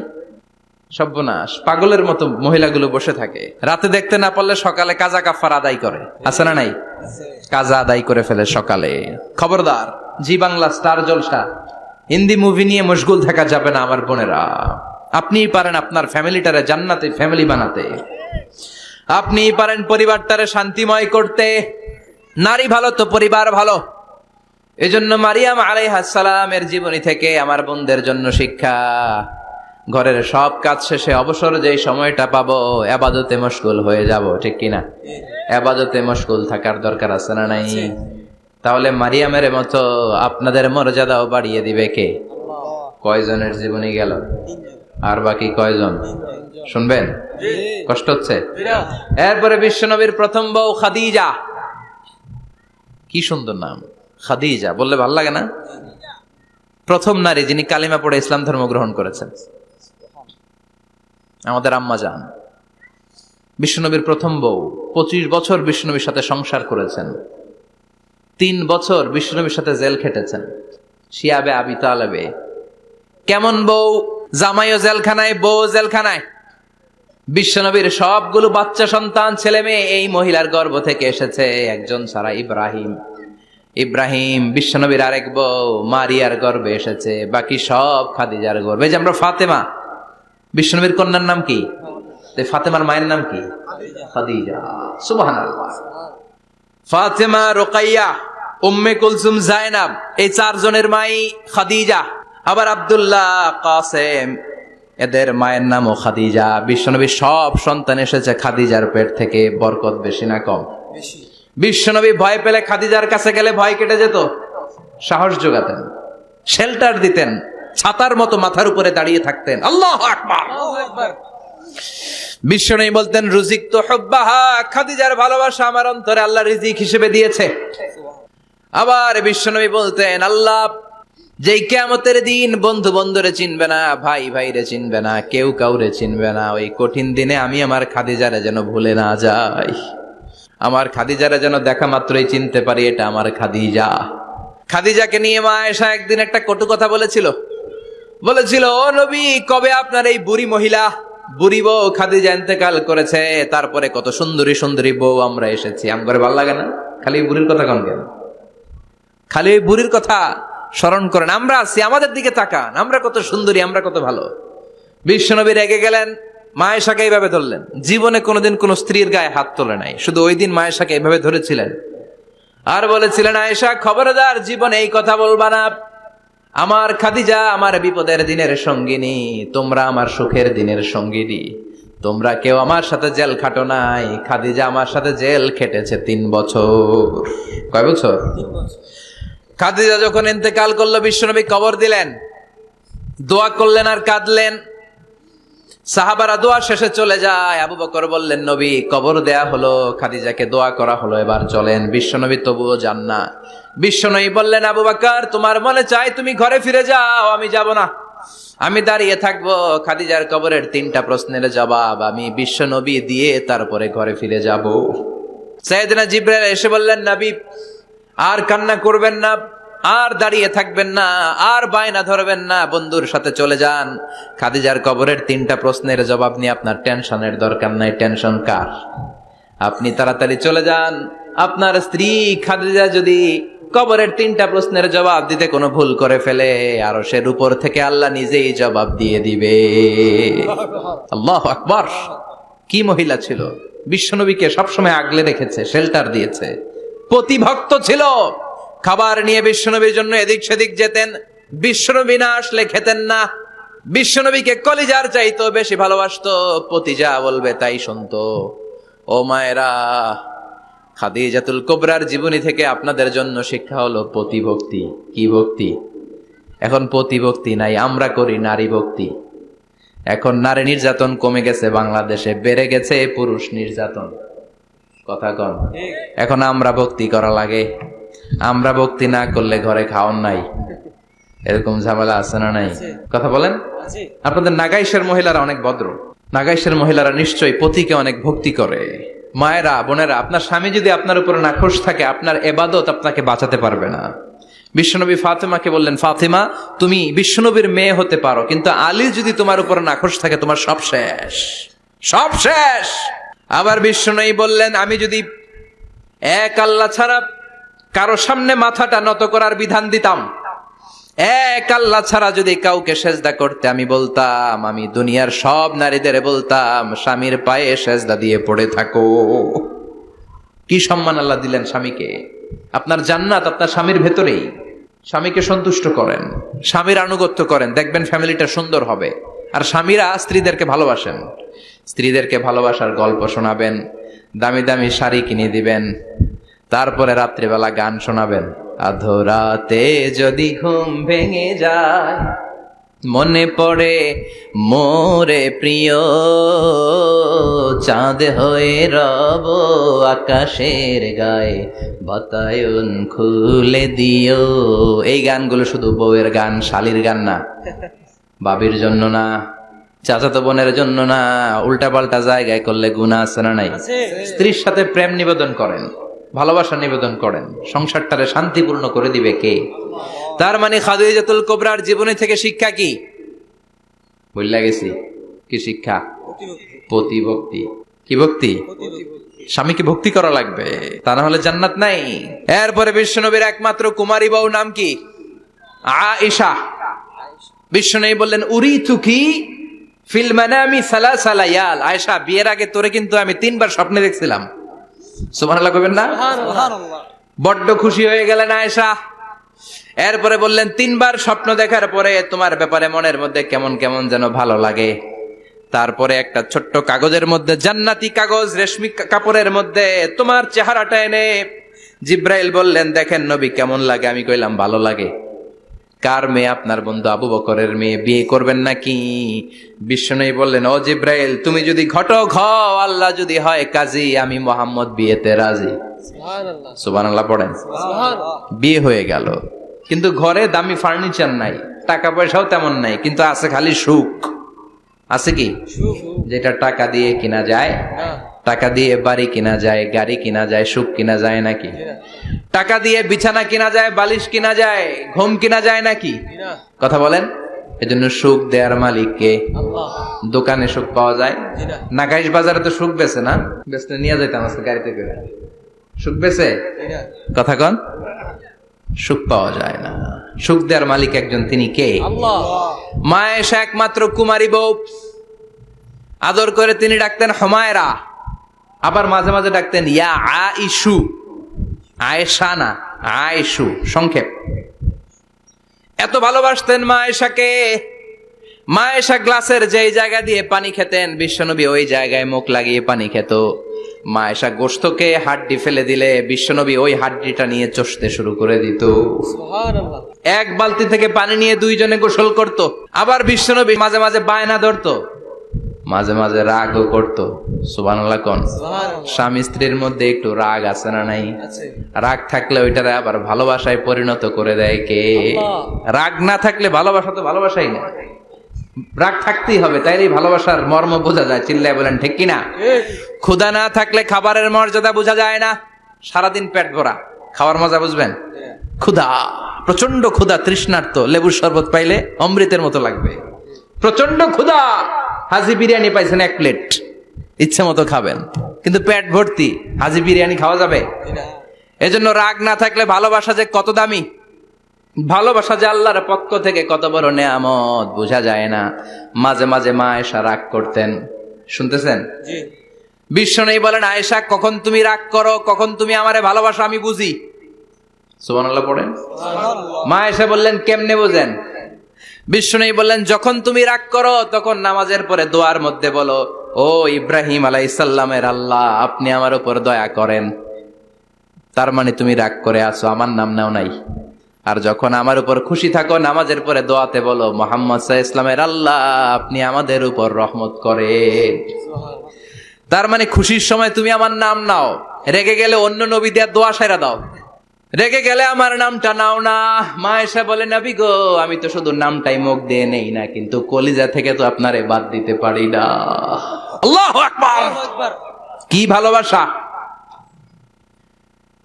সর্বনাশ, পাগলের মতো মহিলাগুলো বসে থাকে, রাতে দেখতে না পারলে সকালে কাজা কাফার আদায় করে। আছে না নাই? কাজা আদায় করে ফেলে সকালে। খবরদার, জি বাংলা, স্টার জলসা, হিন্দি মুভি নিয়ে মশগুল থাকা যাবে না আমার বোনেরা। আপনিই পারেন আপনার ফ্যামিলিটারে জান্নাতে ফ্যামিলি বানাতে, আপনিই পারেন পরিবারটারে শান্তিময় করতে। নারী ভালো তো পরিবার ভালো। এজন্য মারিয়াম আলাইহিস সালামের জীবনী থেকে আমার বোনদের জন্য শিক্ষা, ঘরের সব কাজ শেষে অবসর যেই সময়টা পাবো ইবাদতে মশগুল হয়ে যাব, ঠিক কিনা? ইবাদতে মশগুল থাকার দরকার আছে না নাই? তাহলে মারিয়ামের মতো আপনাদের মর্যাদাও বাড়িয়ে দিবে কে? কয়জনের জীবনে গেল? আর বাকি কয়জন শুনবেন? কষ্ট হচ্ছে? এরপরে বিশ্বনবীর প্রথম বউ খাদিজা। কি সুন্দর নাম, খাদিজা বললে ভাল লাগে না? প্রথম নারী যিনি কালিমা পড়ে ইসলাম ধর্ম গ্রহণ করেছেন, আমাদের আম্মা জান। বিশ্বনবীর প্রথম বউ, 25 বছর বিশ্বনবীর সাথে সংসার করেছেন, 3 বছর বিশ্বনবীর সাথে জেল খেটেছেন, শিয়াবে আবি তালেবে। কেমন বউ? জামাইও জেলখানায়, বউ জেলখানায়। বিশ্বনবীর সবগুলো বাচ্চা সন্তান, ছেলে মেয়ে এই মহিলার গর্ভ থেকে এসেছে, একজন ছাড়া, ইব্রাহিম বিশ্বনবীর আরেক বউ মারিয়ার গর্ভে এসেছে, বাকি সব খাদিজার গর্ভে। যে আমরা ফাতেমা, বিশ্বনবীর কন্যার নাম কি? ফাতেমার মায়ের নাম কি? খাদিজা। সুবহানাল্লাহ। ফাতেমা, রোকাইয়া, উম্মে কুলসুম, জায়নাব, এই 4 জনের মাই খাদিজা। আবার আব্দুল্লাহ, কাসেম, এদের মায়ের নামও খাদিজা। বিশ্বনবীর সব সন্তান এসেছে খাদিজার পেট থেকে। বরকত বেশি না কম? বিশ্বনবী ভয় পেলে খাদিজার কাছে গেলে ভয় কেটে যেত, সাহস যোগাতেন, শেল্টার দিতেন, ছাতার মতো মাথার উপরে দাঁড়িয়ে থাকতেন। আল্লাহু আকবার। বিশ্বনবী বলতেন, রুজিক তো হুব্বাহা, খাদিজার ভালোবাসা আমার অন্তরে আল্লাহ রিজিক হিসেবে দিয়েছে। আবার বিশ্বনবী বলতেন, আল্লাহ যেই কিয়ামতের দিন বন্ধু বন্ধুরে চিনবে না, ভাই ভাইরে চিনবে না, কেউ কাউরে চিনবে না, ওই কঠিন দিনে আমি আমার খাদিজারে যেন ভুলে না যাই, আমার খাদিজারে যেন দেখা মাত্রই চিনতে পারি এটা আমার খাদিজা। খাদিজাকে নিয়ে মা আয়েশা একদিন একটা কটু কথা বলেছিল, ও নবী, কবে আপনার এই বুড়ি মহিলা, বুড়ি বউ খাদিজা ইন্তেকাল করেছে, তারপরে কত সুন্দরী সুন্দরী বউ আমরা এসেছি, আমার ভালো লাগে না? খালি বুড়ির কথা কন কেন? খালি ওই বুড়ির কথা স্মরণ করেন। আমরা আছি, আমাদের দিকে তাকান, আমরা কত সুন্দরী, আমরা কত ভালো। বিশ্বনবী রেগে গেলেন, মা আয়েশাকে এইভাবে ধরলেন। জীবনে কোনোদিন কোন স্ত্রীর গায়ে হাত তোলে নাই, শুধু ওই দিন মা আয়েশাকে এইভাবে ধরেছিলেন আর বলেছিলেন, আয়েশা খবরদার, জীবনে এই কথা বলবা না। আমার খাদিজা আমার বিপদের দিনের সঙ্গিনী, তোমরা আমার সুখের দিনের সঙ্গিনী। তোমরা কেউ আমার সাথে জেল খাটো নাই, খাদিজা আমার সাথে জেল খেটেছে 3 বছর। কয় বছর? 3 বছর। খাদিজা যখন ইন্তেকাল করলো, বিশ্বনবী কবর দিলেন, দোয়া করলেন আর কাঁদলেন। সাহাবারা দোয়া শেষে চলে যায়। আবু বকর বললেন, নবী কবর দেয়া হলো, খাদিজাকে দোয়া করা হলো, এবার চলেন। বিশ্বনবী তবুও যান না। বিশ্বনবী বললেন, আবু বকর তোমার মনে চাই তুমি ঘরে ফিরে যাও, আমি যাব না, আমি দাঁড়িয়ে থাকবো। খাদিজার কবরের 3টা প্রশ্নের জবাব আমি বিশ্বনবী দিয়ে তারপরে ঘরে ফিরে যাব। সাইয়েদনা জিবরাইল এসে বললেন, নবী আর কান্না করবেন না, আর দাঁড়িয়ে থাকবেন না, আর বায়না ধরবেন না, বন্ধুর সাথে চলে যান। খাদিজার কবরের 3টা প্রশ্নের জবাব নিয়ে আপনার টেনশনের দরকার নাই। টেনশন কার? আপনি তাড়াতাড়ি চলে যান। আপনার স্ত্রী খাদিজা যদি কবরের 3টা প্রশ্নের জবাব দিতে কোনো ভুল করে ফেলে, আরশের উপর থেকে আল্লাহ নিজেই জবাব দিয়ে দিবে। আল্লাহু আকবার। কি মহিলা ছিল! বিশ্বনবীকে সবসময় আগলে রেখেছে, শেল্টার দিয়েছে, প্রতিভক্ত ছিল। খাবার নিয়ে বিশ্বনবীর জন্য এদিক সেদিক যেতেন, বিশ্বনবী না আসলে খেতেন না। বিশ্বনবীকে কলিজার চাইতো বেশি ভালোবাসতো, পতি যা বলবে তাই শুনতো। ও মায়েরা, খাদিজাতুল কুবরার জীবনী থেকে আপনাদের জন্য শিক্ষা হলো পতিভক্তি। কি ভক্তি? এখন পতিভক্তি নাই, আমরা করি নারী ভক্তি। এখন নারী নির্যাতন কমে গেছে বাংলাদেশে, বেড়ে গেছে পুরুষ নির্যাতন। কথা কন। এখন আমরা ভক্তি করা লাগে, আমরা ভক্তি না করলে ঘরে খাওয়ান নাই, এরকম ঝামেলা আছে না নাই? কথা বলেন। আপনাদের নাগাইশের মহিলারা অনেক ভদ্র, নাগাইশের মহিলারা নিশ্চয়ই পতিকে অনেক ভক্তি করে। মায়েরা, বোনেরা, আপনার স্বামী যদি আপনার উপরে নাখোশ থাকে, আপনার এবাদত আপনাকে বাঁচাতে পারবে না। বিশ্বনবী ফাতেমাকে বললেন, ফাতেমা তুমি বিশ্বনবীর মেয়ে হতে পারো, কিন্তু আলী যদি তোমার উপরে নাখোশ থাকে, তোমার সব শেষ, সব শেষ। আবার বিশ্বনবী বললেন, আমি যদি এক আল্লাহ ছাড়া কারো সামনে মাথাটা নত করার বিধান দিতাম, এক আল্লাহ ছাড়া যদি কাউকে সেজদা করতে আমি বলতাম, আমি দুনিয়ার সব নারীদের বলতাম স্বামীর পায়ে সেজদা দিয়ে পড়ে থাকো। কি সম্মান আল্লাহ দিলেন স্বামীকে! আপনার জান্নাত আপনার স্বামীর ভেতরেই। স্বামীকে সন্তুষ্ট করেন, স্বামীর আনুগত্য করেন, দেখবেন ফ্যামিলিটা সুন্দর হবে। আর স্বামীরা স্ত্রীদেরকে ভালোবাসেন, স্ত্রীদেরকে ভালোবাসার গল্প শোনাবেন, দামি দামি শাড়ি কিনে দিবেন, তারপরে রাত্রিবেলা গান শোনাবেন। আধরাতে যদি ঘুম ভেঙে যায়, মনে পড়ে মোরে প্রিয়, চাঁদ হয়ে রব আকাশের গায়ে, বাতায়ন খুলে দিও। এই গানগুলো শুধু বউয়ের গান, শালীর গান না, বাবির জন্য না, চাচাতো বোনের জন্য না। উল্টা পাল্টা জায়গায় করলে গুনাহ আছে না নাই? স্ত্রীর সাথে প্রেম নিবেদন করেন, ভালোবাসা নিবেদন করেন, সংসারটারে শান্তিপূর্ণ করে দিবে কে? তার মানে খাদিজাতুল কুবরার জীবনী থেকে শিক্ষা কি? বললা গেছি কি শিক্ষা? প্রতিভক্তি। কি ভক্তি? স্বামীকে ভক্তি করা লাগবে, তা না হলে জান্নাত নাই। এরপরে বিশ্বনবীর একমাত্র কুমারী বউ নাম কি? আয়েশা। বিশ্বনবী বললেন, উরিতুকি ফিল মানামি সালাসা লায়াল। আয়েশা, বিয়ের আগে তোরে কিন্তু আমি 3 বার স্বপ্নে দেখছিলাম। সুবহানাল্লাহ কইবেন না? সুবহানাল্লাহ। বড্ড খুশি হয়ে গেলেন আয়েশা। এরপরে বললেন, 3 বার স্বপ্ন দেখার পরে তোমার ব্যাপারে মনের মধ্যে কেমন কেমন যেন ভালো লাগে। তারপরে একটা ছোট্ট কাগজের মধ্যে, জান্নাতি কাগজ, রেশমি কাপড়ের মধ্যে তোমার চেহারাটা এনে জিব্রাইল বললেন, দেখেন নবী কেমন লাগে? আমি কইলাম ভালো লাগে। কার মেয়ে? আপনার বন্ধু আবু বকরের মেয়ে, বিয়ে করবেন নাকি? বিশ্বনবী বললেন, ও জিব্রাইল, তুমি যদি ঘটক হও, আল্লাহ যদি হয় কাজী, আমি মুহাম্মদ বিয়েতে রাজি। সুবহানাল্লাহ। সুবহানাল্লাহ পড়েন। সুবহানাল্লাহ। বিয়ে হয়ে গেল, কিন্তু ঘরে দামি ফার্নিচার নাই, টাকা পয়সাও তেমন নাই, কিন্তু আছে খালি সুখ। আছে কি? যেটা টাকা দিয়ে কিনা যায়। টাকা দিয়ে বাড়ি কিনা যায়, গাড়ি কিনা যায়, সুখ কিনা যায় নাকি? টাকা দিয়ে বিছানা কিনা যায়, বালিশ কিনা যায়, ঘুম কিনা যায় নাকি? কথা বলেন। এজন্য সুখ দেয়ার মালিক কে? আল্লাহ। দোকানে সুখ পাওয়া যায়? নাগাইশ বাজারে তো সুখ বেচে না? বেচতে নিয়ে যাইতাম আজকে গাড়িতে করে। সুখ বেচে? কথা কন। সুখ পাওয়া যায় না। সুখ দেয়ার মালিক একজন, তিনি কে? আল্লাহ। মা আয়েশা একমাত্র কুমারী বউ, আদর করে তিনি ডাকতেন হুমায়রা, আবার মাঝে মাঝে ডাকতেন ইয়া আইশু। আয়েশা না, আয়েশু, সংক্ষেপ। এত ভালোবাসতেন মা আয়েশাকে। মা আয়েশা গ্লাসের যেই জায়গা দিয়ে পানি খেতেন, বিশ্বনবী ওই জায়গায় মুখ লাগিয়ে পানি খেত। মা আয়েশা গোশতকে হাড্ডি ফেলে দিলে বিশ্বনবী ওই হাড্ডিটা নিয়ে চষতে শুরু করে দিত। সুবহানাল্লাহ। এক বালতি থেকে পানি নিয়ে 2 জনে গোসল করত। আবার বিশ্বনবী মাঝে মাঝে বায়না ধরতো, মাঝে মাঝে রাগও করতো। সুবহানাল্লাহ কোন। স্বামী স্ত্রীর মধ্যে একটু রাগ আছে না নাই? রাগ থাকলে ওইটারে আবার ভালোবাসায় পরিণত করে দেয় কে? রাগ না থাকলে ভালোবাসা তো ভালোবাসাই না, রাগ থাকতেই হবে, তাইলেই ভালোবাসার মর্ম বোঝা যায়। চিল্লায় বলেন ঠিক কিনা? ক্ষুধা না থাকলে খাবারের মর্যাদা বোঝা যায় না। সারাদিন পেট ভরা, খাওয়ার মজা বুঝবেন? ক্ষুধা, প্রচন্ড ক্ষুধা, তৃষ্ণার্ত, লেবুর শরবত পাইলে অমৃতের মতো লাগবে। প্রচন্ড ক্ষুধা, হাজি বিরিয়ানি পাইছেন 1 প্লেট, ইচ্ছে মতো খাবেন, কিন্তু পেট ভর্তি, হাজি বিরিয়ানি খাওয়া যাবে? এজন্য রাগ না থাকলে ভালোবাসা যে কত দামি, ভালোবাসা যে আল্লাহর পক্ষ থেকে কত বড় নেয়ামত বোঝা যায় না। মাঝে মাঝে মা আয়েশা রাগ করতেন। শুনতেছেন? জি। বিশ্বনবী বলেন, আয়েশা, কখন তুমি রাগ করো, কখন তুমি আমারে ভালোবাসো আমি বুঝি। সুবহানাল্লাহ পড়েন। মা আয়েশা বললেন, কেমনে বোঝেন? বিশ্বনবী বললেন, যখন তুমি রাগ করো তখন নামাজের পরে দোয়ার মধ্যে বলো, ও ইব্রাহিম আলাইহিস সালামের আল্লাহ, আপনি আমার উপর দয়া করেন। তার মানে তুমি রাগ করে আছো, আমার নাম নাও নাই। আর যখন আমার উপর খুশি থাকো, নামাজের পরে দোয়াতে বলো, মুহাম্মদ সাল্লাল্লাহু আলাইহি ওয়াসাল্লামের আল্লাহ, আপনি আমাদের উপর রহমত করেন। তার মানে খুশির সময় তুমি আমার নাম নাও, রেগে গেলে অন্য নবীদের দোয়া সাইরা দাও, রেগে গেলে আমার নামটা নাও না। মা আয়েশা বলে, নবী গো, আমি তো শুধু নামটাই মুখ দিয়ে নেই না, কিন্তু কলিজা থেকে তো আপনারে বাদ দিতে পারি না। আল্লাহু আকবার! কি ভালোবাসা!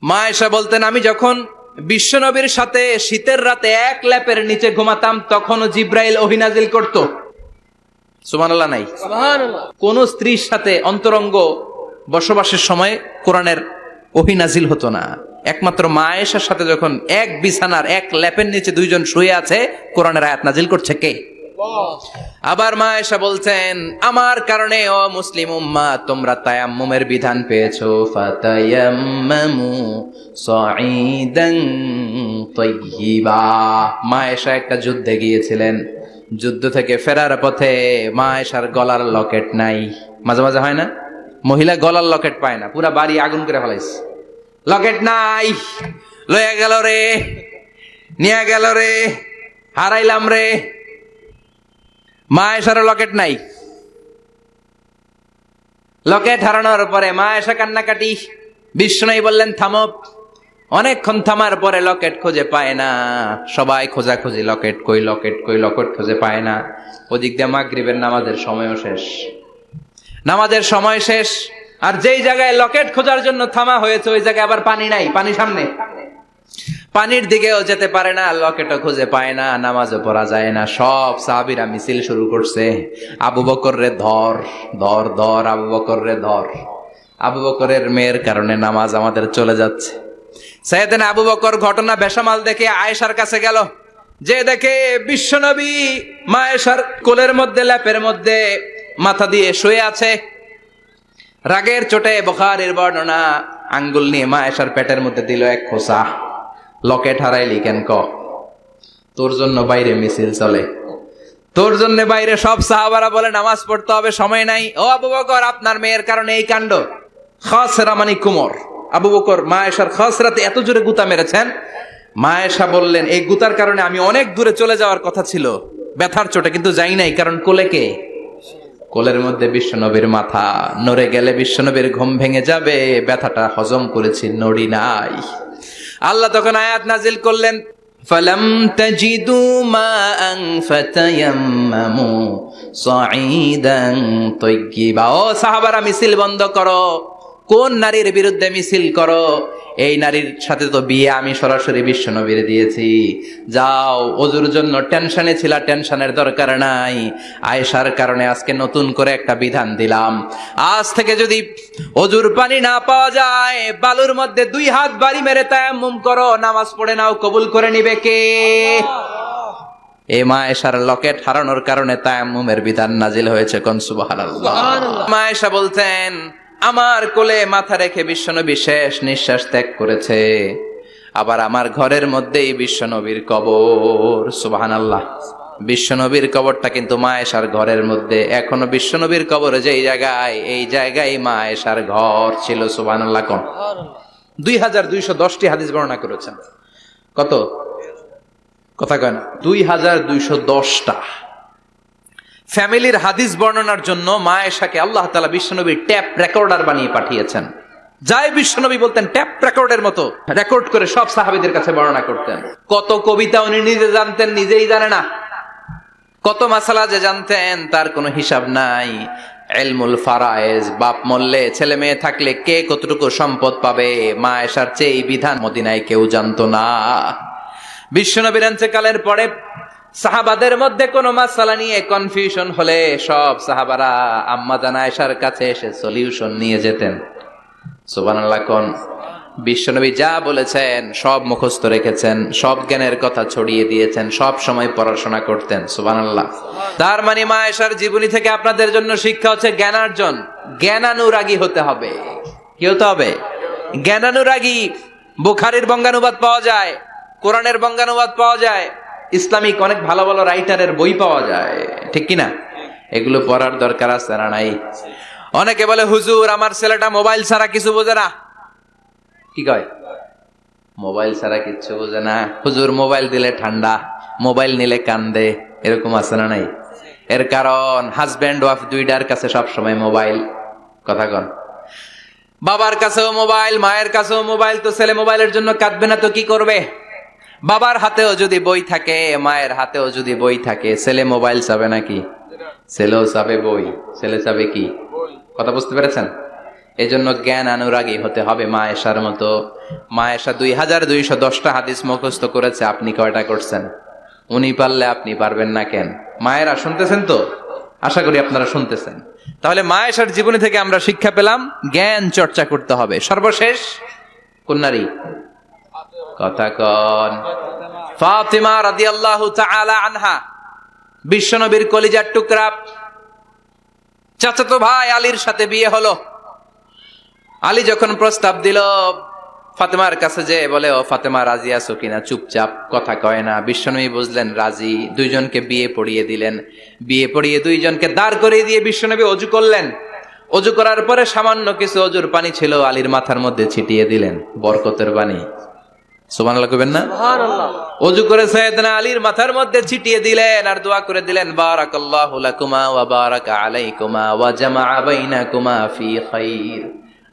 মা আয়েশা বলতেন, আমি যখন বিশ্বনবীর সাথে শীতের রাতে এক ল্যাপের নিচে ঘুমাতাম, তখনও জিব্রাইল ওহী নাজিল করত। সুবহানাল্লাহ নাই? সুবহানাল্লাহ। কোন স্ত্রীর সাথে অন্তরঙ্গ বসবাসের সময় কোরআনের ওহী নাজিল হতো না। একমাত্র মা আয়েশার সাথে যখন এক বিছানার এক ল্যাপের নিচে 2 জন শুয়ে আছে, কোরআনের আয়াত নাজিল করছে কে? আবার মা আয়েশা বলছেন, আমার কারণে ও মুসলিম উম্মাহ তোমরা তায়াম্মুমের বিধান পেয়েছো। ফাতায়াম্মামু সাঈদান তাইয়্যিবা। মা আয়েশা একটা যুদ্ধে গিয়েছিলেন, যুদ্ধ থেকে ফেরার পথে মা আয়েশার গলার লকেট নাই। মাঝে মাঝে হয় না, মহিলা গলার লকেট পায় না, পুরা বাড়ি আগুন করে ফেলাইছে, লকেট নাই, লয়ে গেল রে, নিয়ে গেল রে, হারাইলাম রে। মা আয়েশার লকেট নাই। লকেট হারানোর পরে মা আয়েশা কান্নাকাটি। বিশ্বনবী বললেন থামো। অনেকক্ষণ থামার পরে লকেট খুঁজে পায় না। সবাই খোঁজাখুঁজি, লকেট কই, লকেট কই, লকেট খুঁজে পায় না। ওদিক দিয়ে মাগরিবের নামাজের সময়ও শেষ, নামাজের সময় শেষ। আর যেই জায়গায় লকেট খোঁজার জন্য থামা হয়েছে ওই জায়গায় আবার পানি নাই, পানি সামনে, পানির দিকেও যেতে পারে না, লকেটও খুঁজে পায় না, নামাজও পড়া যায় না। সব সাহাবীরা মিছিল শুরু করছে, আবু বকর রে ধর, ধর, ধর, আবু বকর রে ধর। আবু বকরের মেয়ের কারণে নামাজ আমাদের চলে যাচ্ছে। সাইয়েদনা আবু বকর ঘটনা বেসামাল দেখে আয়েশার কাছে গেল, যে দেখে বিশ্বনবী মা আয়েশার কোলের মধ্যে, ল্যাপের মধ্যে মাথা দিয়ে শুয়ে আছে। রাগের চোটে বুখারীর বর্ণনা, আঙ্গুল নিয়ে মা আয়েশার পেটের মধ্যে দিল এক খোঁচা। লকেট হারাইলি কেন? তোর জন্য বাইরে মিছিল চলে, তোর জন্য বাইরে সব সাহাবারা বলে নামাজ পড়তে হবে, সময় নাই। ও আবু বকর, আপনার মেয়ের কারণে এই কাণ্ড। খাসরা মানে কুমর। আবু বকর মা আয়েশার খাসরাতে এত জোরে গুতা মেরেছেন, মা আয়েশা বললেন এই গুতার কারণে আমি অনেক দূরে চলে যাওয়ার কথা ছিল ব্যথার চোটে, কিন্তু যাই নাই, কারণ কোলে কে? কোলের মধ্যে বিশ্বনবীর মাথা, নড়ে গেলে বিশ্বনবীর ঘুম ভেঙে যাবে, ব্যথাটা হজম করেছি, নড়ি নাই। আল্লাহ তখন আয়াত নাজিল করলেন, ফালাম তাজিদু মাআন ফাতায়াম্মামু সাঈদান তাইয়্যিবা। ও সাহাবারা, মিছিল বন্ধ করো। কোন নারীর বিরুদ্ধে মিছিল করো? এই নারীর সাথে তো বিয়ে আমি সরাসরি বিশ্বনবীর দিয়েছি। যাও, ওজুর জন্য টেনশনে ছিলা, টেনশনের দরকার নাই। আয়েশার কারণে আজকে নতুন করে একটা বিধান দিলাম, আজ থেকে যদি ওজুর পানি না পাওয়া যায়, বালুর মধ্যে 2 হাত বাড়ি মেরে তায়াম্মুম করো, নামাজ পড়ে নাও, কবুল করে নিবে কে? এই মা আয়েশার লকেট হারানোর কারণে তায়াম্মুমের বিধান নাজিল হয়েছে। কোন সুবহানাল্লাহ। মা আয়েশা বলতেন, আমার কোলে মাথা রেখে বিশ্বনবী শেষ নিঃশ্বাস ত্যাগ করেছে, আবার আমার ঘরের মধ্যেই বিশ্বনবীর কবর। সুবহানাল্লাহ। বিশ্বনবীর কবরটা কিন্তু মা আয়েশার ঘরের মধ্যে। এখনো বিশ্বনবীর কবর যেই জায়গায়, এই জায়গায় মা আয়েশার ঘর ছিল। সুবহানাল্লাহ। কোন 2210টি হাদিস বর্ণনা করেছেন। কত? কথা কয় না, 2210টা। ফ্যামিলির হাদিস বর্ণনার জন্য মা আয়েশাকে আল্লাহ তাআলা বিশ্বনবীর ট্যাপ রেকর্ডার বানিয়ে পাঠিয়েছেন। যাই বিশ্বনবী বলতেন ট্যাপ রেকর্ডের মতো রেকর্ড করে সব সাহাবীদের কাছে বর্ণনা করতেন। কত কবিতা উনি নিজে জানতেন, নিজেই জানে না। কত মাসালা যে জানতেন তার কোনো হিসাব নাই। ইলমুল ফারায়েজ, বাপ মরলে ছেলে মেয়ে থাকলে কে কতটুকু সম্পদ পাবে, মা আয়েশার চেয়ে এই বিধান মদিনায় কেউ জানতো না। বিশ্বনবীর ইন্তেকালের পরে সাহাবাদের মধ্যে কোনো মাসালা নিয়ে কনফিউশন হলে সব সাহাবারা আম্মা জান আয়েশার কাছে এসে সলিউশন নিয়ে যেতেন। সুবহানাল্লাহ। কোন বিশ্বনবী যা বলেছেন সব মুখস্থ রেখেছেন, সব জ্ঞানের কথা ছড়িয়ে দিয়েছেন, সব সময় পড়াশোনা করতেন। সুবহানাল্লাহ। তার মানে মা আয়েশার জীবনী থেকে আপনাদের জন্য শিক্ষা হচ্ছে জ্ঞানার্জন, জ্ঞানানুরাগী হতে হবে। কি হতে হবে? জ্ঞানানুরাগী। বুখারীর বঙ্গানুবাদ পাওয়া যায়, কোরআনের বঙ্গানুবাদ পাওয়া যায়, ইসলামিক অনেক ভালো ভালো রাইটারের বই পাওয়া যায়, ঠিক কিনা? এগুলো পড়ার দরকার আছে না নাই? অনেকে বলে হুজুর আমার ছেলেটা মোবাইল ছাড়া কিছু বোঝে না। কি কয়? মোবাইল ছাড়া কিচ্ছু বোঝে না। হুজুর মোবাইল দিলে ঠান্ডা, মোবাইল নিলে কান্দে, এরকম আছে না নাই? এর কারণ হাজব্যান্ড ওয়াইফ দুইটার কাছে সবসময় মোবাইল। কথা কন। বাবার কাছেও মোবাইল, মায়ের কাছেও মোবাইল, তো ছেলে মোবাইলের জন্য কাঁদবে না তো কি করবে? বাবার হাতেও যদি বই থাকে, মায়ের হাতেও যদি বই থাকে, ছেলে মোবাইল চাবে নাকি? ছেলেও চাবে বই, ছেলে চাবে কি? কথা বুঝতে পেরেছেন? এই জন্য জ্ঞান অনুরাগী হতে হবে মা আয়েশার মতো। মা আয়েশা 2210টা হাদিস মুখস্থ করেছে, আপনি কয়টা করছেন? উনি পারলে আপনি পারবেন না কেন? মায়েরা শুনতেছেন তো? আশা করি আপনারা শুনতেছেন। তাহলে মা আয়েশার জীবনী থেকে আমরা শিক্ষা পেলাম জ্ঞান চর্চা করতে হবে। সর্বশেষ কোন নারী? কথা কন। ফাতিমা রাদিয়াল্লাহু তাআলা আনহা, বিশ্বনবীর কলিজার টুকরা। চাচাতো ভাই আলীর সাথে বিয়ে হলো। আলী যখন প্রস্তাব দিল, ফাতেমার কাছে যে বলে, ও ফাতেমা রাজি আছো কিনা? চুপচাপ, কথা কয় না। বিশ্বনবী বুঝলেন রাজি, দুইজনকে বিয়ে পড়িয়ে দিলেন। বিয়ে পড়িয়ে দুইজনকে দাঁড় করিয়ে দিয়ে বিশ্বনবী অজু করলেন। অজু করার পরে সামান্য কিছু অজুর পানি ছিল, আলীর মাথার মধ্যে ছিটিয়ে দিলেন, বরকতের পানি। সুবহানাল্লাহ কইবেন না? সুবহানাল্লাহ। অজু করে সাইয়েদনা আলীর মাথার মধ্যে ছিটিয়ে দিলেন আর দোয়া করে দিলেন, বারাকাল্লাহু লাকুমা ওয়া বারাকা আলাইকুমা ওয়া জামাআ বাইনাকুমা ফি খাইর।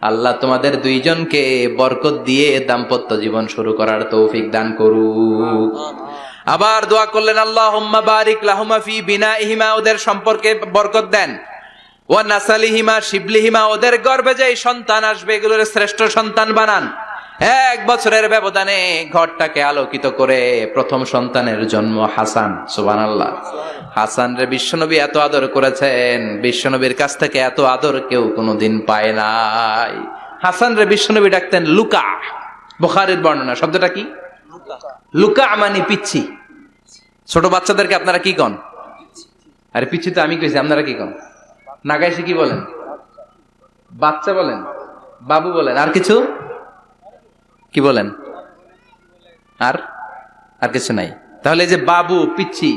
আল্লাহ তোমাদের দুইজনকে বরকত দিয়ে দাম্পত্য জীবন শুরু করার তৌফিক দান করুক। আবার দোয়া করলেন, আল্লাহুম্মা বারিক লাহুমা ফি বিনাইহিমা, ওদের সম্পর্কে বরকত দেন। ওয়া নাসালিহিমা, শিবলিহিমা, ওদের গর্ভে যে সন্তান আসবে এগুলোর শ্রেষ্ঠ সন্তান বানান। 1 বছরের ব্যবধানে ঘরটাকে আলোকিত করে প্রথম সন্তানের জন্ম হাসান। সুবহানাল্লাহ। হাসান রে বিশ্বনবী এত আদর করেছেন, বিশ্বনবীর কাছ থেকে এত আদর কেউ কোনোদিন পায় নাই। হাসান রে বিশ্বনবী ডাকতেন লুকা। বুখারীর বর্ণনা। শব্দটা কি? লুকা মানে পিচ্ছি। ছোট বাচ্চাদেরকে আপনারা কি কন? আরে পিচ্ছি তো আমি কইছি, আপনারা কি কন? নাগাইছে কি বলেন? বাচ্চা বলেন, বাবু বলেন, আর কিছু কি বলেন? আর আর কিছু নাই। তাহলে এই যে বাবু পিচ্ছি,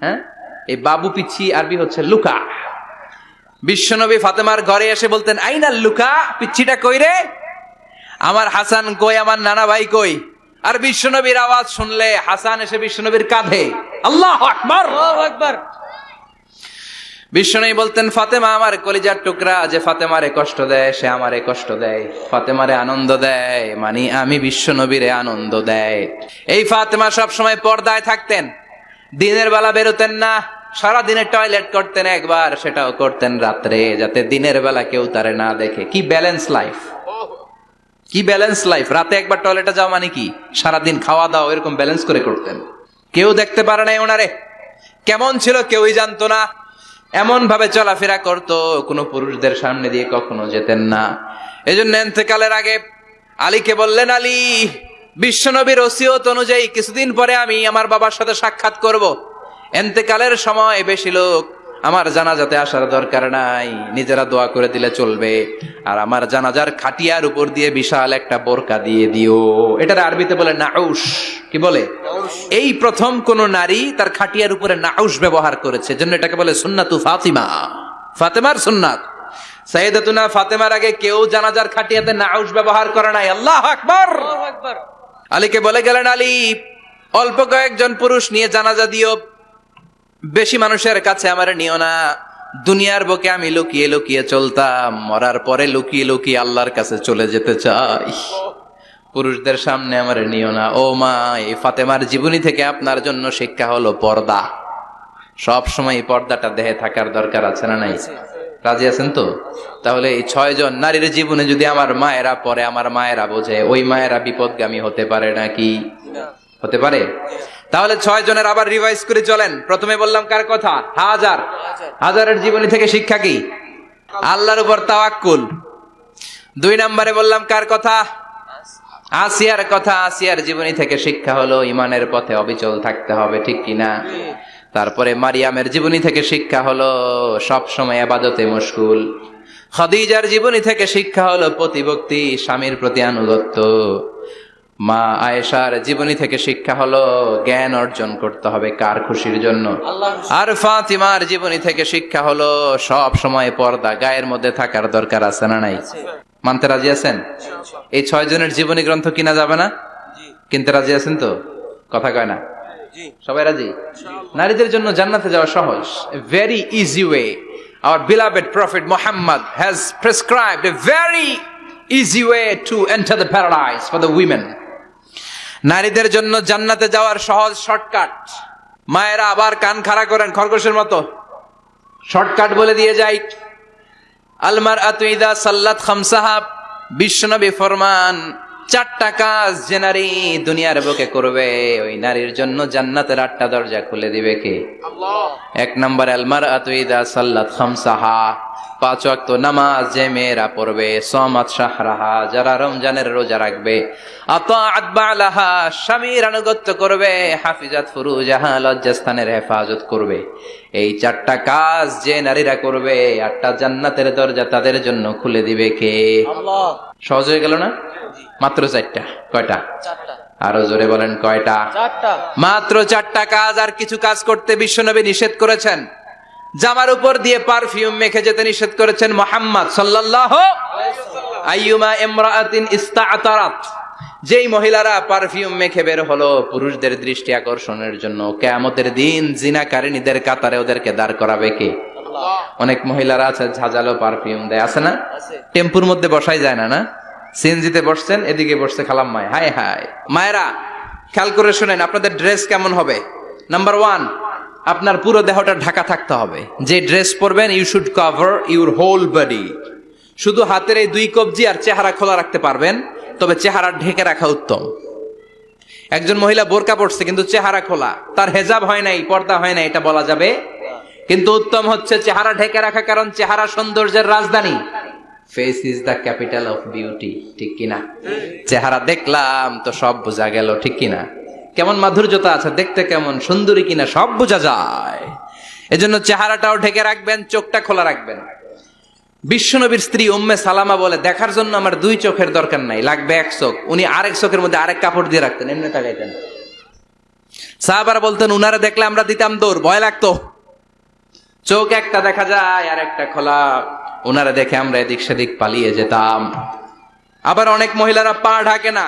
হ্যাঁ, এই বাবু পিচ্ছি আরবি হচ্ছে লুকা। বিশ্বনবী ফাতেমার ঘরে এসে বলতেন, আইনাল লুকা, পিচ্ছিটা কই রে? আমার হাসান কই, আমার নানা ভাই কই? আর বিশ্বনবীর আওয়াজ শুনলে হাসান এসে বিশ্বনবীর কাঁধে। আল্লাহু আকবার, আল্লাহু আকবার। বিশ্বনবী বলতেন, ফাতেমা আমার কলিজার টুকরা, যে ফাতেমারে কষ্ট দেয় সে আমারে কষ্ট দেয়, ফাতেমারে আনন্দ দেয় মানে আমি বিশ্বনবীরে আনন্দ দেয়। এই ফাতেমা সব সময় পর্দায় থাকতেন, দিনের বেলা বেরোতেন না, সারা দিনে টয়লেট করতেন একবার, সেটাও করতেন রাত্রে, যাতে দিনের বেলা কেউ তারে না দেখে। কি ব্যালেন্স লাইফ, কি ব্যালেন্স লাইফ! রাতে একবার টয়লেটে যাওয়া মানে কি সারাদিন খাওয়া দাওয়া এরকম ব্যালেন্স করে করতেন। কেউ দেখতে পারে নাই ওনারে, কেমন ছিল কেউই জানতো না। এমন ভাবে চলাফেরা করতো, কোনো পুরুষদের সামনে দিয়ে কখনো যেতেন না। এজন্য ইন্তেকালের আগে আলীকে বললেন, আলী, বিশ্বনবীর ওসিয়ত অনুযায়ী কিছুদিন পরে আমি আমার বাবার সাথে সাক্ষাৎ করব। ইন্তেকালের সময় বেশি লোক আমার জানাজাতে আসার দরকার নাই, নিজেরা দোয়া করে দিলে চলবে। আর আমার জানাজার খাটিয়ার উপর দিয়ে বিশাল একটা বোরকা দিয়ে দিও। এটার আরবিতে বলে নাউশ। কি বলে? এই প্রথম কোন নারী তার খাটিয়ার উপরে নাউশ ব্যবহার করেছে, জন্য এটাকে বলে সুন্নাতু ফাতিমা, ফাতেমার সুন্নাত। সাইয়েদাতুনা ফাতেমার আগে কেউ জানাজার খাটিয়াতে নাউশ ব্যবহার করে নাই। আল্লাহু আকবার, আল্লাহু আকবার। আলীকে বলে গেলেন, আলী, অল্প কয়েকজন পুরুষ নিয়ে জানাজা দিও, বেশি মানুষের কাছে আমার নিও না। দুনিয়ার বুকে আমি লুকিয়ে লুকিয়ে চলতাম, মরার পরে লুকিয়ে লুকিয়ে আল্লাহর কাছে চলে যেতে চাই, পুরুষদের সামনে আমার নিও না। ও মা, এই ফাতেমার জীবনী থেকে আপনার জন্য শিক্ষা হলো পর্দা। সব সময় এই পর্দাটা দেহে থাকার দরকার আছে না নাই? রাজি আছেন তো? তাহলে এই 6 জন নারীর জীবনে যদি আমার মায়েরা পরে, আমার মায়েরা বোঝে, ওই মায়েরা বিপদগামী হতে পারে নাকি? হতে পারে। তাহলে 6 জনের আবার রিভাইজ করে চলেন। প্রথমে বললাম কার কথা? হাজার। হাজারের জীবনী থেকে শিক্ষা কি? আল্লাহর উপর তাওয়াক্কুল। 2 নম্বরে বললাম কার কথা? আসিয়ার কথা। আসিয়ার জীবনী থেকে শিক্ষা হলো ইমানের পথে অবিচল থাকতে হবে, ঠিক কিনা? তারপরে মারিয়ামের জীবনী থেকে শিক্ষা হলো সব সময় ইবাদতে মশগুল। খাদিজার জীবনী থেকে শিক্ষা হলো প্রতিভক্তি, স্বামীর প্রতি আনুগত্য। মা আয়েশার জীবনী থেকে শিক্ষা হলো জ্ঞান অর্জন করতে হবে কার খুশির জন্য? আর ফাতিমার জীবনী থেকে শিক্ষা হলো সব সময় পর্দা গায়ের মধ্যে থাকার দরকার আছে না নাই? মানতে রাজি আছেন? এই 6 জনের জীবনী গ্রন্থ কিনা যাবে না? কিনতে রাজি আছেন তো? কথা কয় না? সবাই রাজি? নারীদের জন্য জান্নাতে যাওয়া সহজ, a very easy way. Our beloved Prophet Muhammad has prescribed a very easy way to enter the paradise for the women. নারীদের জন্য জান্নাতে যাওয়ার সহজ শর্টকাট। মায়েরা আবার কান খাড়া করেন খরগোশের মতো, শর্টকাট বলে দিয়ে যাই। আলমারআতু ইযা সাল্লাত খামসাহা, বিশ্বনবী ফরমান 4টা কাজ যে নারী দুনিয়ার বুকে করবে, ওই নারীর জন্য জান্নাতের 8টা দরজা খুলে দিবে কে? আল্লাহ। 1 নম্বর, আলমারআতু ইযা সাল্লাত খামসাহা, 5 ওয়াক্ত নামাজ যে মেয়েরা পড়বে, সামাত শাহরাহা, যারা রমজানের রোজা রাখবে, আতাআত বালাহা, স্বামীর আনুগত্য করবে, হাফিজাত ফুরুজাহা, লজ্জাস্থানের হেফাজত করবে, এই 4টা কাজ যে নারীরা করবে 8টা জান্নাতের দরজা তাদের জন্য খুলে দিবে কে? আল্লাহ। সহজ হয়ে গেল না? মাত্র 4টা। কয়টা? 4টা। আরো জোরে বলেন কয়টা? 4টা। মাত্র 4টা কাজ। আর কিছু কাজ করতে বিশ্বনবী নিষেধ করেছেন। জামার উপর দিয়ে পারফিউম মেখে যেতে নিষেধ করেছেন মুহাম্মদ সাল্লাল্লাহু আইয়ুমা ইমরাআতিন ইস্তাআতারাত, যেই মহিলারা পারফিউম মেখে বের হলো পুরুষদের দৃষ্টি আকর্ষণের জন্য, কিয়ামতের দিন জিনাকারিনীদের কাতারে ওদেরকে দাঁড় করাবে কে? আল্লাহ। অনেক মহিলারা আছে ঝাঁঝালো পারফিউম দেয়, আছে না? আছে। টেম্পুর মধ্যে বসাই যায় না, না? সিএনজিতে বসছেন, এদিকে বসছে খালাম মায়, হায় হায়। মায়েরা খেয়াল করে শুনেন, আপনাদের ড্রেস কেমন হবে? নাম্বার 1, আপনার পুরো দেহটা ঢাকা থাকতে হবে। যে ড্রেস পরবেন, you should cover your whole body. শুধু হাতের এই 2 কবজি আর চেহারা খোলা রাখতে পারবেন, তবে চেহারা ঢেকে রাখা উত্তম। একজন মহিলা বোরকা পড়ছে কিন্তু চেহারা খোলা, তার হেজাব হয় নাই, পর্দা হয় নাই, এটা বলা যাবে? কিন্তু উত্তম হচ্ছে চেহারা ঢেকে রাখা, কারণ চেহারা সৌন্দর্যের রাজধানী। Face is the capital of beauty, ঠিক কিনা? চেহারা দেখলাম তো সব বোঝা গেল, ঠিক কিনা? কেমন মাধুর্যতা আছে, দেখতে কেমন সুন্দরী কিনা সব বোঝা যায়। এজন্য চেহারাটাও ঢেকে রাখবেন, চোখটা খোলা রাখবেন। বিশ্বনবীর স্ত্রী উম্মে সালামা বলে, দেখার জন্য আমার 2 চোখের দরকার নাই, লাগবে 1 চোখ। উনি আরেক চোখের মধ্যে আরেক কাপড় দিয়ে রাখতেন, এমনি তাকাইতেন। সাহাবারা বলতেন, উনারে দেখলে আমরা দিতাম দৌড়, ভয় লাগতো। চোখ একটা দেখা যায় আর একটা খোলা, ওনারা দেখে আমরা এদিক সেদিক পালিয়ে যেতাম। আবার অনেক মহিলারা পা ঢাকে না,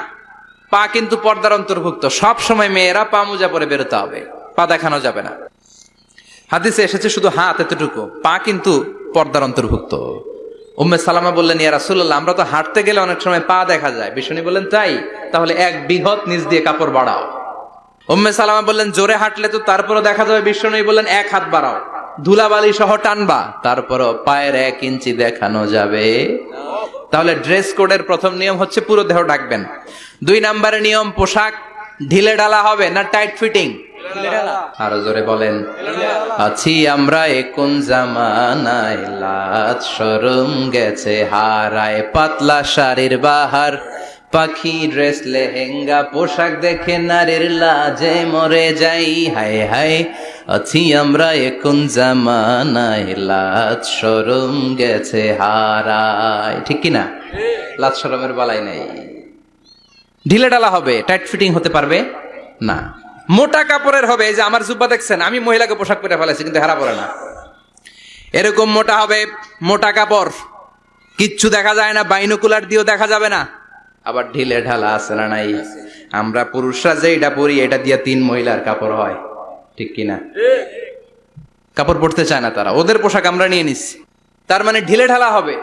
পা কিন্তু পর্দার অন্তর্ভুক্ত। সব সময় মেয়েরা পা মোজা পরে বেরোতে হবে, পা দেখানো যাবে না। হাদিসে এসেছে শুধু হাত এতটুকু, পা কিন্তু পর্দার অন্তর্ভুক্ত। উম্মে সালামা বললেন, ইয়া রাসূলুল্লাহ, আমরা তো হাঁটতে গেলে অনেক সময় পা দেখা যায়। বিষ্ণু বললেন, তাই? তাহলে 1 বৃহৎ নিচ দিয়ে কাপড় বাড়াও। উম্মে সালামা বললেন, জোরে হাঁটলে তো তারপরও দেখা যাবে। বিষ্ণু বললেন, 1 হাত বাড়াও, ধুলাবালি সহ টানবা, তারপরও পায়ের 1 ইঞ্চি দেখানো যাবে। তাহলে ড্রেস কোডের প্রথম নিয়ম হচ্ছে পুরো দেহ ঢাকবেন। 2 নম্বরে নিয়ম, পোশাক ঢিলে ঢালা হবে না টাইট ফিটিং? আরো জোরে বলেন। আছি আমরা কোন জামানায়, লাজ শরম গেছে হারায়, পাতলা শাড়ির বাহার, পাখি ড্রেস লেহেঙ্গা, পোশাক দেখে নারীর লাজে মরে যাই, হায় হায়। আছি আমরা কোন জামানায়, লাজ শরম গেছে হারায়, ঠিক কিনা? লাজ শরমের বালাই নেই। ঢিলে ডালা হবে, টাইট ফিটিং হতে পারবে না। মোটা কাপড়ের হবে, এই যে আমার জুব্বা দেখছেন, আমি মহিলাকে পোশাক পরে ফেলেছি কিন্তু হেরা পরে না, এরকম মোটা হবে। মোটা কাপড়, কিচ্ছু দেখা যায় না, বাইনোকুলার দিয়েও দেখা যাবে না। আবার ঢিলে ঢালা আছে না নাই? আমরা পুরুষরা যে এটা পরি, এটা দিয়ে 3 মহিলার কাপড় হয়, ঠিক কিনা? কাপড় পরতে চায় না তারা, ওদের পোশাক আমরা নিয়ে নিচ্ছি। তার মানে ঢিলে ঢালা হবে,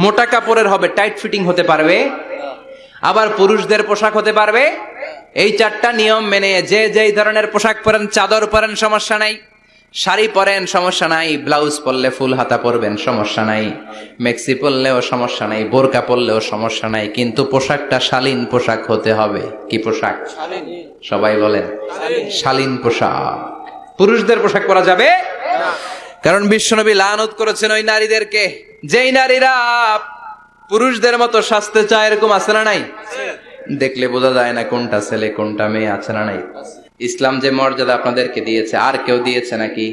মোটা কাপড়ের হবে, টাইট ফিটিং হতে পারবে। আবার পুরুষদের পোশাক হতে পারবে। এই 4টা নিয়ম মেনে যে যেই ধরনের পোশাক পরেন, চাদর পরেন সমস্যা নাই, শাড়ি পরেন সমস্যা নাই, ব্লাউজ পরলে ফুল হাতা পরবেন সমস্যা নাই, মেক্সি পরলেও সমস্যা নাই, বোরকা পরলেও সমস্যা নাই, কিন্তু পোশাকটা শালীন পোশাক হতে হবে। কি পোশাক? সবাই বলেন, শালীন পোশাক। পুরুষদের পোশাক পরা যাবে না, কারণ বিশ্বনবী লানত করেছেন ওই নারীদেরকে যেই নারীরা পুরুষদের মতো সাজতে চায়। এরকম আছে না নাই? দেখলে বোঝা যায় না কোনটা ছেলে কোনটা মেয়ে, আছে না নাই? ইসলাম যে মর্যাদা আপনাদেরকে দিয়েছে, আর কেউ দিয়েছে নাকি?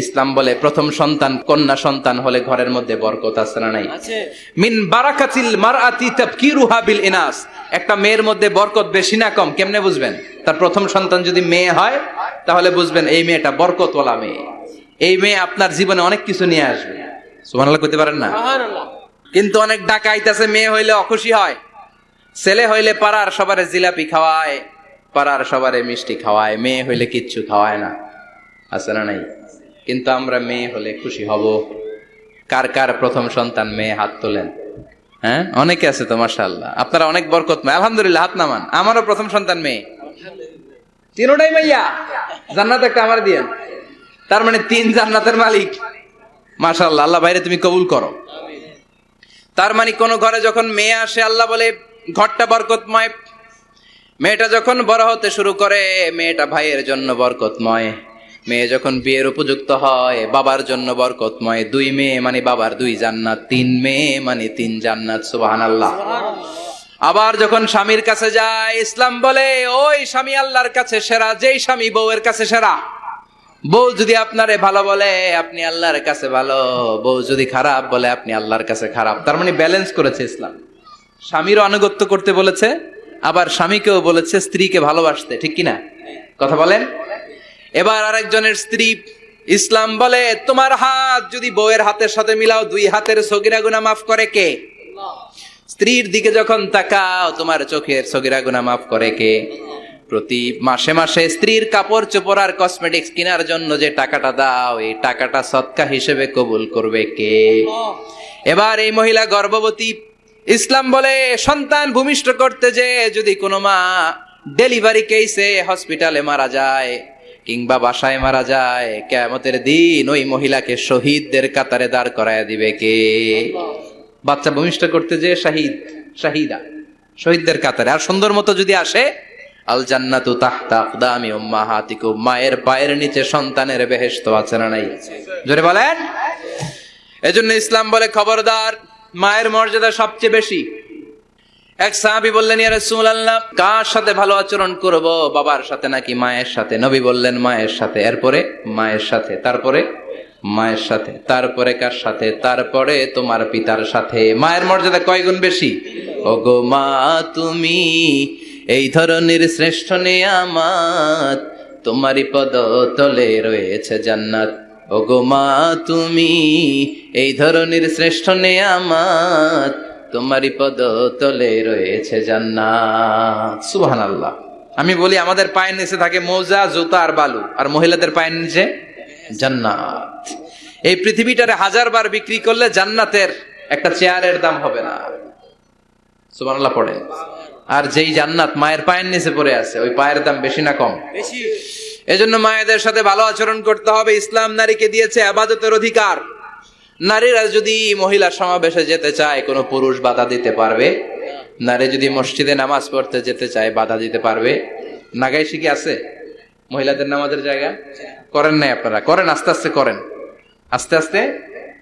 ইসলাম বলে প্রথম সন্তান কন্যা সন্তান হলে ঘরের মধ্যে বরকত, আছে না নাই? মিন বারাকাতিল মারআতি তাবকিরুহা বিল ইনাস। একটা মেয়ের মধ্যে বরকত বেশি না কম কেমনে বুঝবেন? তার প্রথম সন্তান যদি মেয়ে হয়, তাহলে বুঝবেন এই মেয়েটা বরকতওয়ালা মেয়ে। এই মেয়ে আপনার জীবনে অনেক কিছু নিয়ে আসবে। সুবহানাল্লাহ কইতে পারেন না? কিন্তু অনেক ডাকাইত আছে, মেয়ে হইলে অখুশি হয়, ছেলে হইলে পাড়ার সবারে জিলাপি খাওয়ায়, পাড়ার সবারে মিষ্টি খাওয়ায়, মেয়ে হইলে কিচ্ছু খাওয়ায় না, আছে না নাই? কিন্তু আমরা মেয়ে হলে খুশি হব। কার কার প্রথম সন্তান মেয়ে? হাত তোলেন। হ্যাঁ, অনেকে আছে তো মাশাআল্লাহ, আপনারা অনেক বরকতময়, আলহামদুলিল্লাহ, হাত নামান। আমারও প্রথম সন্তান মেয়ে, 3টাই মাইয়া। জান্নাত একটা আমার দিয়েন, তার মানে 3 জান্নাতের মালিক। মাশাআল্লাহ, আল্লাহ বাইরে তুমি কবুল করো। তার মানে কোন ঘরে যখন মেয়ে আসে, আল্লাহ বলে ঘরটা বরকতময়। মেয়েটা যখন বড় হতে শুরু করে, মেয়েটা ভাইয়ের জন্য বরকতময়, মেয়ে যখন বিয়ের উপযুক্ত হয় বাবার জন্য বরকতময়। 2 মেয়ে মানে বাবার 2 জান্নাত, 3 মেয়ে মানে 3 জান্নাত। সুবহানাল্লাহ। আবার যখন স্বামীর কাছে যায়, ইসলাম বলে ওই স্বামী আল্লাহর কাছে সেরা, যেই স্বামী বউয়ের কাছে সেরা। বউ যদি আপনারে ভালো বলে আপনি আল্লাহর কাছে ভালো, বউ যদি খারাপ বলে আপনি আল্লাহর কাছে খারাপ। তার মানে ব্যালেন্স করেছে ইসলাম। স্বামীরও আনুগত্য করতে বলেছে, আবার স্বামীকেও বলেছে স্ত্রীকে ভালোবাসতে, ঠিক কিনা? কথা বলেন। এবার আরেকজনের স্ত্রী, ইসলাম বলে তোমার হাত যদি বউয়ের হাতের সাথে মিলাও 2 হাতের সগীরা গুনাহ মাফ করে কে? স্ত্রীর দিকে যখন তাকাও তোমার চোখের সগীরা গুনাহ মাফ করে কে? প্রতি মাসে মাসে স্ত্রীর কাপড় চোপড় আর কসমেটিক্স কেনার জন্য যে টাকাটা দাও, এই টাকাটা সদকা হিসেবে কবুল করবে কে? এবার এই মহিলা গর্ভবতী, ইসলাম বলে সন্তান ভূমিষ্ঠ করতে যে যদি কোনো মা ডেলিভারি কেসে হসপিটালে মারা যায় কিংবা বাসায় মারা যায়, কিয়ামতের দিন ওই মহিলাকে শহীদদের কাতারে দাঁড় করায় দিবে কে? বাচ্চা ভূমিষ্ঠ করতে যে শাহিদা, শহীদদের কাতারে। আর সুন্দর মতো যদি আসে, আল জান্নাতু তাহতা আকদামি উম্মাহাতিকুম, মায়ের পায়ের নিচে সন্তানের বেহেশত আছে না নাই? জোরে বলেন। এজন্য ইসলাম বলে খবরদার, মায়ের মর্যাদা সবচেয়ে বেশি। এক সাহাবী বললেন, ইয়া রাসূলুল্লাহ, কার সাথে ভালো আচরণ করব, বাবার সাথে নাকি মায়ের সাথে? নবী বললেন মায়ের সাথে, এরপরে মায়ের সাথে, তারপরে মায়ের সাথে, তারপরে কার সাথে? তারপরে তোমার পিতার সাথে। মায়ের মর্যাদা কয় গুণ বেশি? ওগো মা তুমি এই ধরনের শ্রেষ্ঠ নেয়ামত, তোমারই পদ তলে রয়েছে জান্নাত। ওগো মা তুমি এই ধরনের শ্রেষ্ঠ নেয়ামত, তোমারই পদ তলে রয়েছে জান্নাত। সুবহানাল্লাহ। আমি বলি আমাদের পায়ের নিচে থাকে মৌজা, জুতা আর বালু, আর মহিলাদের পায়ের নিচে জান্নাত। এই পৃথিবীটারে 1000 বার বিক্রি করলে জান্নাতের একটা চেয়ারের দাম হবে না। সুবহানাল্লাহ পড়ে। আর যেই জান্নাত মায়ের পায়ের নিচে পড়ে আছে, ওই পায়ের দাম বেশি না কম? বেশি। এজন্য মায়েদের সাথে ভালো আচরণ করতে হবে। ইসলাম নারীকে দিয়েছে ইবাদতের অধিকার। নারীরা যদি মহিলা সমাবেশে যেতে চায়, কোনো পুরুষ বাধা দিতে পারবে? নারী যদি মসজিদে নামাজ পড়তে যেতে চায়, বাধা দিতে পারবে? নাগাই শিখে আছে মহিলাদের নামাজের জায়গা? করেন নাই আপনারা? করেন, আস্তে আস্তে করেন, আস্তে আস্তে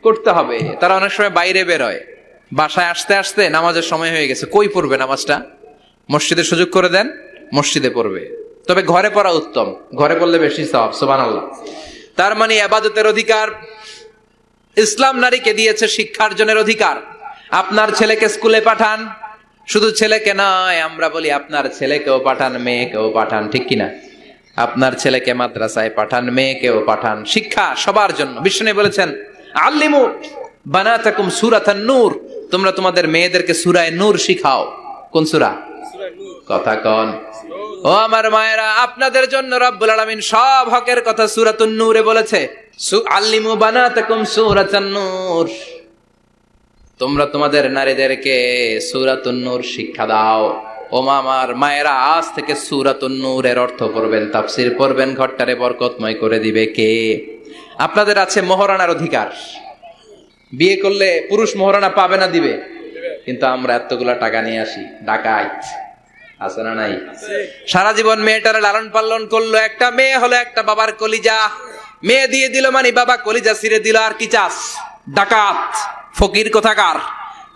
করতে হবে। তারা অনেক সময় বাইরে বের হয়, বাসায় আসতে আসতে নামাজের সময় হয়ে গেছে, কই পড়বে নামাজটা? মসজিদে সুযোগ করে দেন, মসজিদে পড়বে। তবে ঘরে পড়া উত্তম, ঘরে পড়লে বেশি সওয়াব। সুবহানাল্লাহ। তার মানে ইবাদতের অধিকার ইসলাম নারীকে দিয়েছে, শিক্ষার্জনের অধিকার। আপনার ছেলেকে স্কুলে পাঠান, শুধু ছেলেকে নয়, আমরা বলি আপনার ছেলেকেও পাঠান, মেয়েকেও পাঠান, ঠিক কিনা? আপনার ছেলেকে মাদ্রাসায় পাঠান, মেয়েকেও পাঠান। শিক্ষা সবার জন্য। বিষ্ণু বলেছেন আল্লিমু বানাতাকুম সূরাতান নূর, তোমরা তোমাদের মেয়েদেরকে সূরা নূর শিখাও। কোন সূরা? কথা কন। ও আমার মায়েরা, আপনাদের জন্য রব্বুল আলামিন সব হকের কথা সূরাতুন নূরে বলেছে। আল্লিমু বানাতাকুম সূরাতান নূর, তোমরা তোমাদের নারীদেরকে সূরাতুন নূর শিক্ষা দাও। ও আমার মায়েরা, আজ থেকে সূরাতুন নূরের অর্থ পড়বেন, তাফসীর পড়বেন, ঘরটারে বরকতময় করে দিবে কে? আপনাদের আছে মোহরানার অধিকার। বিয়ে করলে পুরুষ মোহরানা পাবে না, দিবে। কিন্তু আমরা এতগুলা টাকা নিয়ে আসি, ডাকাইত আছে না নাই? সারা জীবন মেয়েটারে লালন পালন করলো, একটা মেয়ে হলো একটা বাবার কলিজা। মেয়ে দিয়ে দিল মানে বাবা কলিজা ছিঁড়ে দিল, আর কি চাস? ডাকাত, ফকির কোথাকার।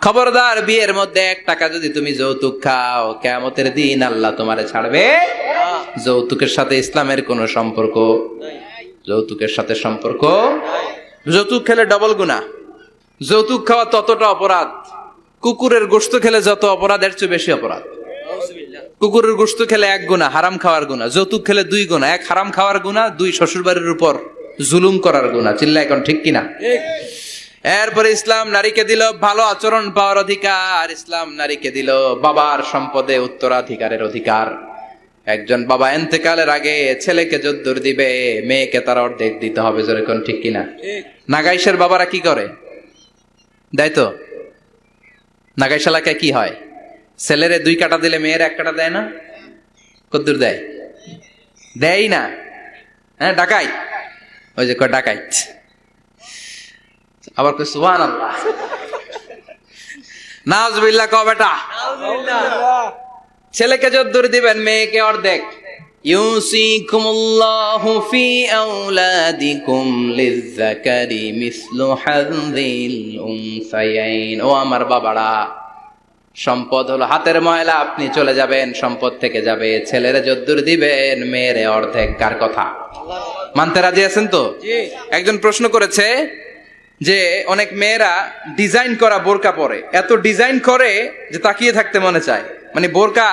খবরদার, বিয়ের মধ্যে 1 টাকা যদি তুমি যৌতুক খাও, কিয়ামতের দিন আল্লাহ তোমারে ছাড়বে। যৌতুকের সাথে ইসলামের কোনো সম্পর্ক? যৌতুকের সাথে সম্পর্ক? যৌতুক খেলে ডবল গুনাহ। যৌতুক খাওয়া ততটা অপরাধ, কুকুরের গোশত খেলে যত অপরাধ, এর চেয়ে বেশি অপরাধ। কুকুরের গোশত খেলে 1 গুনাহ, হারাম খাওয়ার গুনাহ। যৌতুক খেলে 2 গুনাহ, 1 হারাম খাওয়ার গুনাহ, 2 শ্বশুরবাড়ির উপর জুলুম করার গুনাহ। চিল্লা এখন ঠিক কিনা? এরপরে ইসলাম নারীকে দিল ভালো আচরণ পাওয়ার অধিকার। ইসলাম নারীকে দিল বাবার সম্পদে উত্তরাধিকারের অধিকার। একজন বাবা ইন্তেকালের আগে ছেলেকে যদ্দুর দিবে, মেয়েকে তার অর্ধেক দিতে হবে। যেরকম ঠিক কিনা? নাগাইশের বাবারা কি করে? দেয় তো? নাগাইশ এলাকায় কি হয়? ছেলেরে 2 কাটা দিলে মেয়ের 1 কাটা দেয় না? কদ্দুর দেয়? দেয় না। হ্যাঁ, ডাকাই। ওই যে ডাকাইত। আবার কই সুবহানাল্লাহ, নাউজুবিল্লাহ। কও বেটা, ছেলেকে যদ্দুর দিবেন, মেয়েকে অর্ধেক। ইউসিকুমুল্লাহু ফি আওলাদিকুম লিযযাকারি মিসলু হাযযিল উনসায়াইন। ও আমার বাবারা, সম্পদ হলো হাতের ময়লা, আপনি চলে যাবেন, সম্পদ থেকে যাবে, ছেলেরা যদ্দুর দিবেন, মেয়েরে অর্ধেক। কার কথা? মানতে রাজি আছেন তো? একজন প্রশ্ন করেছে যে অনেক মেয়েরা ডিজাইন করা বোরকা পরে, এত ডিজাইন করে যে তাকিয়ে থাকতে মনে চায়, মানে বোরকা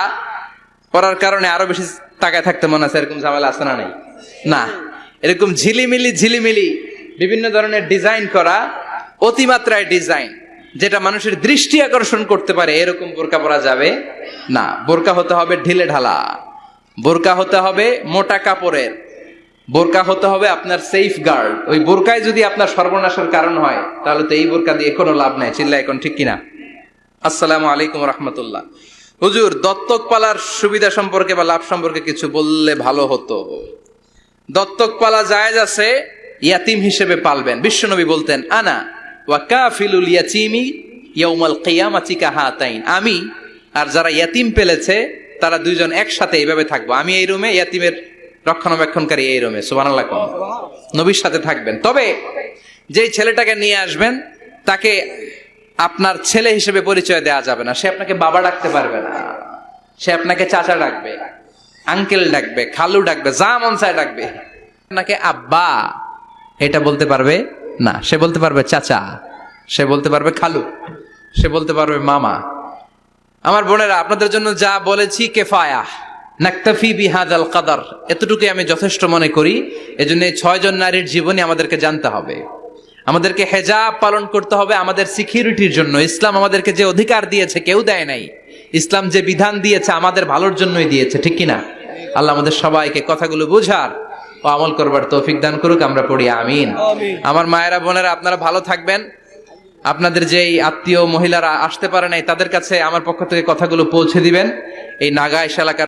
পরার কারণে আরো বেশি তাকায় থাকতে মনে আছে, এরকম ঝামেলা আছে না? নেই না, এরকম ঝিলিমিলি বিভিন্ন ধরনের ডিজাইন করা, অতিমাত্রায় ডিজাইন, যেটা মানুষের দৃষ্টি আকর্ষণ করতে পারে, এরকম বোরকা পরা যাবে না। বোরকা হতে হবে ঢিলে ঢালা, বোরকা হতে হবে মোটা কাপড়ের, বোরকা হতে হবে আপনার সেফ গার্ড। ওই বোরকায় যদি আপনার সর্বনাশের কারণ হয়, তাহলে তো এই বোরকা দিয়ে কোনো লাভ নাই। চিল্লা এখন ঠিক কিনা? আসসালামু আলাইকুম রহমতুল্লাহ। হুজুর, দত্তক পালার সুবিধা সম্পর্কে বা লাভ সম্পর্কে কিছু বললে ভালো হতো। দত্তক পালা জায়েজ আছে, ইয়াতিম হিসেবে পালবেন। বিশ্বনবী বলতেন, আনা ওয়া কাফিলুল ইয়াতীমি ইয়াউমাল কিয়ামাতি কাহাতাইন। আমি আর যারা ইয়াতিম পেলেছে তারা দুইজন একসাথে এইভাবে থাকবো। আমি এই রুমে, ইয়াতিমের রক্ষণাবেক্ষণকারী এই রুমে। সুবহানাল্লাহ। নবীর সাথে থাকবেন। তবে যেই ছেলেটাকে নিয়ে আসবেন তাকে আপনার ছেলে হিসেবে পরিচয় দেওয়া যাবে না। সে আপনাকে বাবা ডাকতে পারবে না, সে আপনাকে চাচা ডাকবে, আঙ্কেল ডাকবে, খালু ডাকবে, যা মন চায় ডাকবে। আপনাকে আব্বা এটা বলতে পারবে না। সে বলতে পারবে চাচা, সে বলতে পারবে খালু, সে বলতে পারবে মামা। আমার বোনেরা, আপনাদের জন্য যা বলেছি কেফায়া, নাকতাফি বিহাদাল কাদার, এতটুকুই আমি যথেষ্ট মনে করি। এজন্য এই 6 জন নারীর জীবনী আমাদেরকে জানতে হবে, আমাদেরকে হেজাব পালন করতে হবে আমাদের সিকিউরিটির জন্য। ইসলাম আমাদেরকে যে অধিকার দিয়েছে কেউ দেয় নাই, ইসলাম যে বিধান দিয়েছে আমাদের ভালোর জন্যই দিয়েছে, ঠিক কিনা? আল্লাহ আমাদের সবাইকে কথাগুলো বুঝার ও আমল করবার তৌফিক দান করুক। আমরা পড়ি আমিন। আমার মায়েরা বোনেরা, আপনারা ভালো থাকবেন। আপনাদের যেই আত্মীয় মহিলারা আসতে পারে নাই, তাদের কাছে আমার পক্ষ থেকে কথাগুলো পৌঁছে দিবেন। এই নাগা এলাকার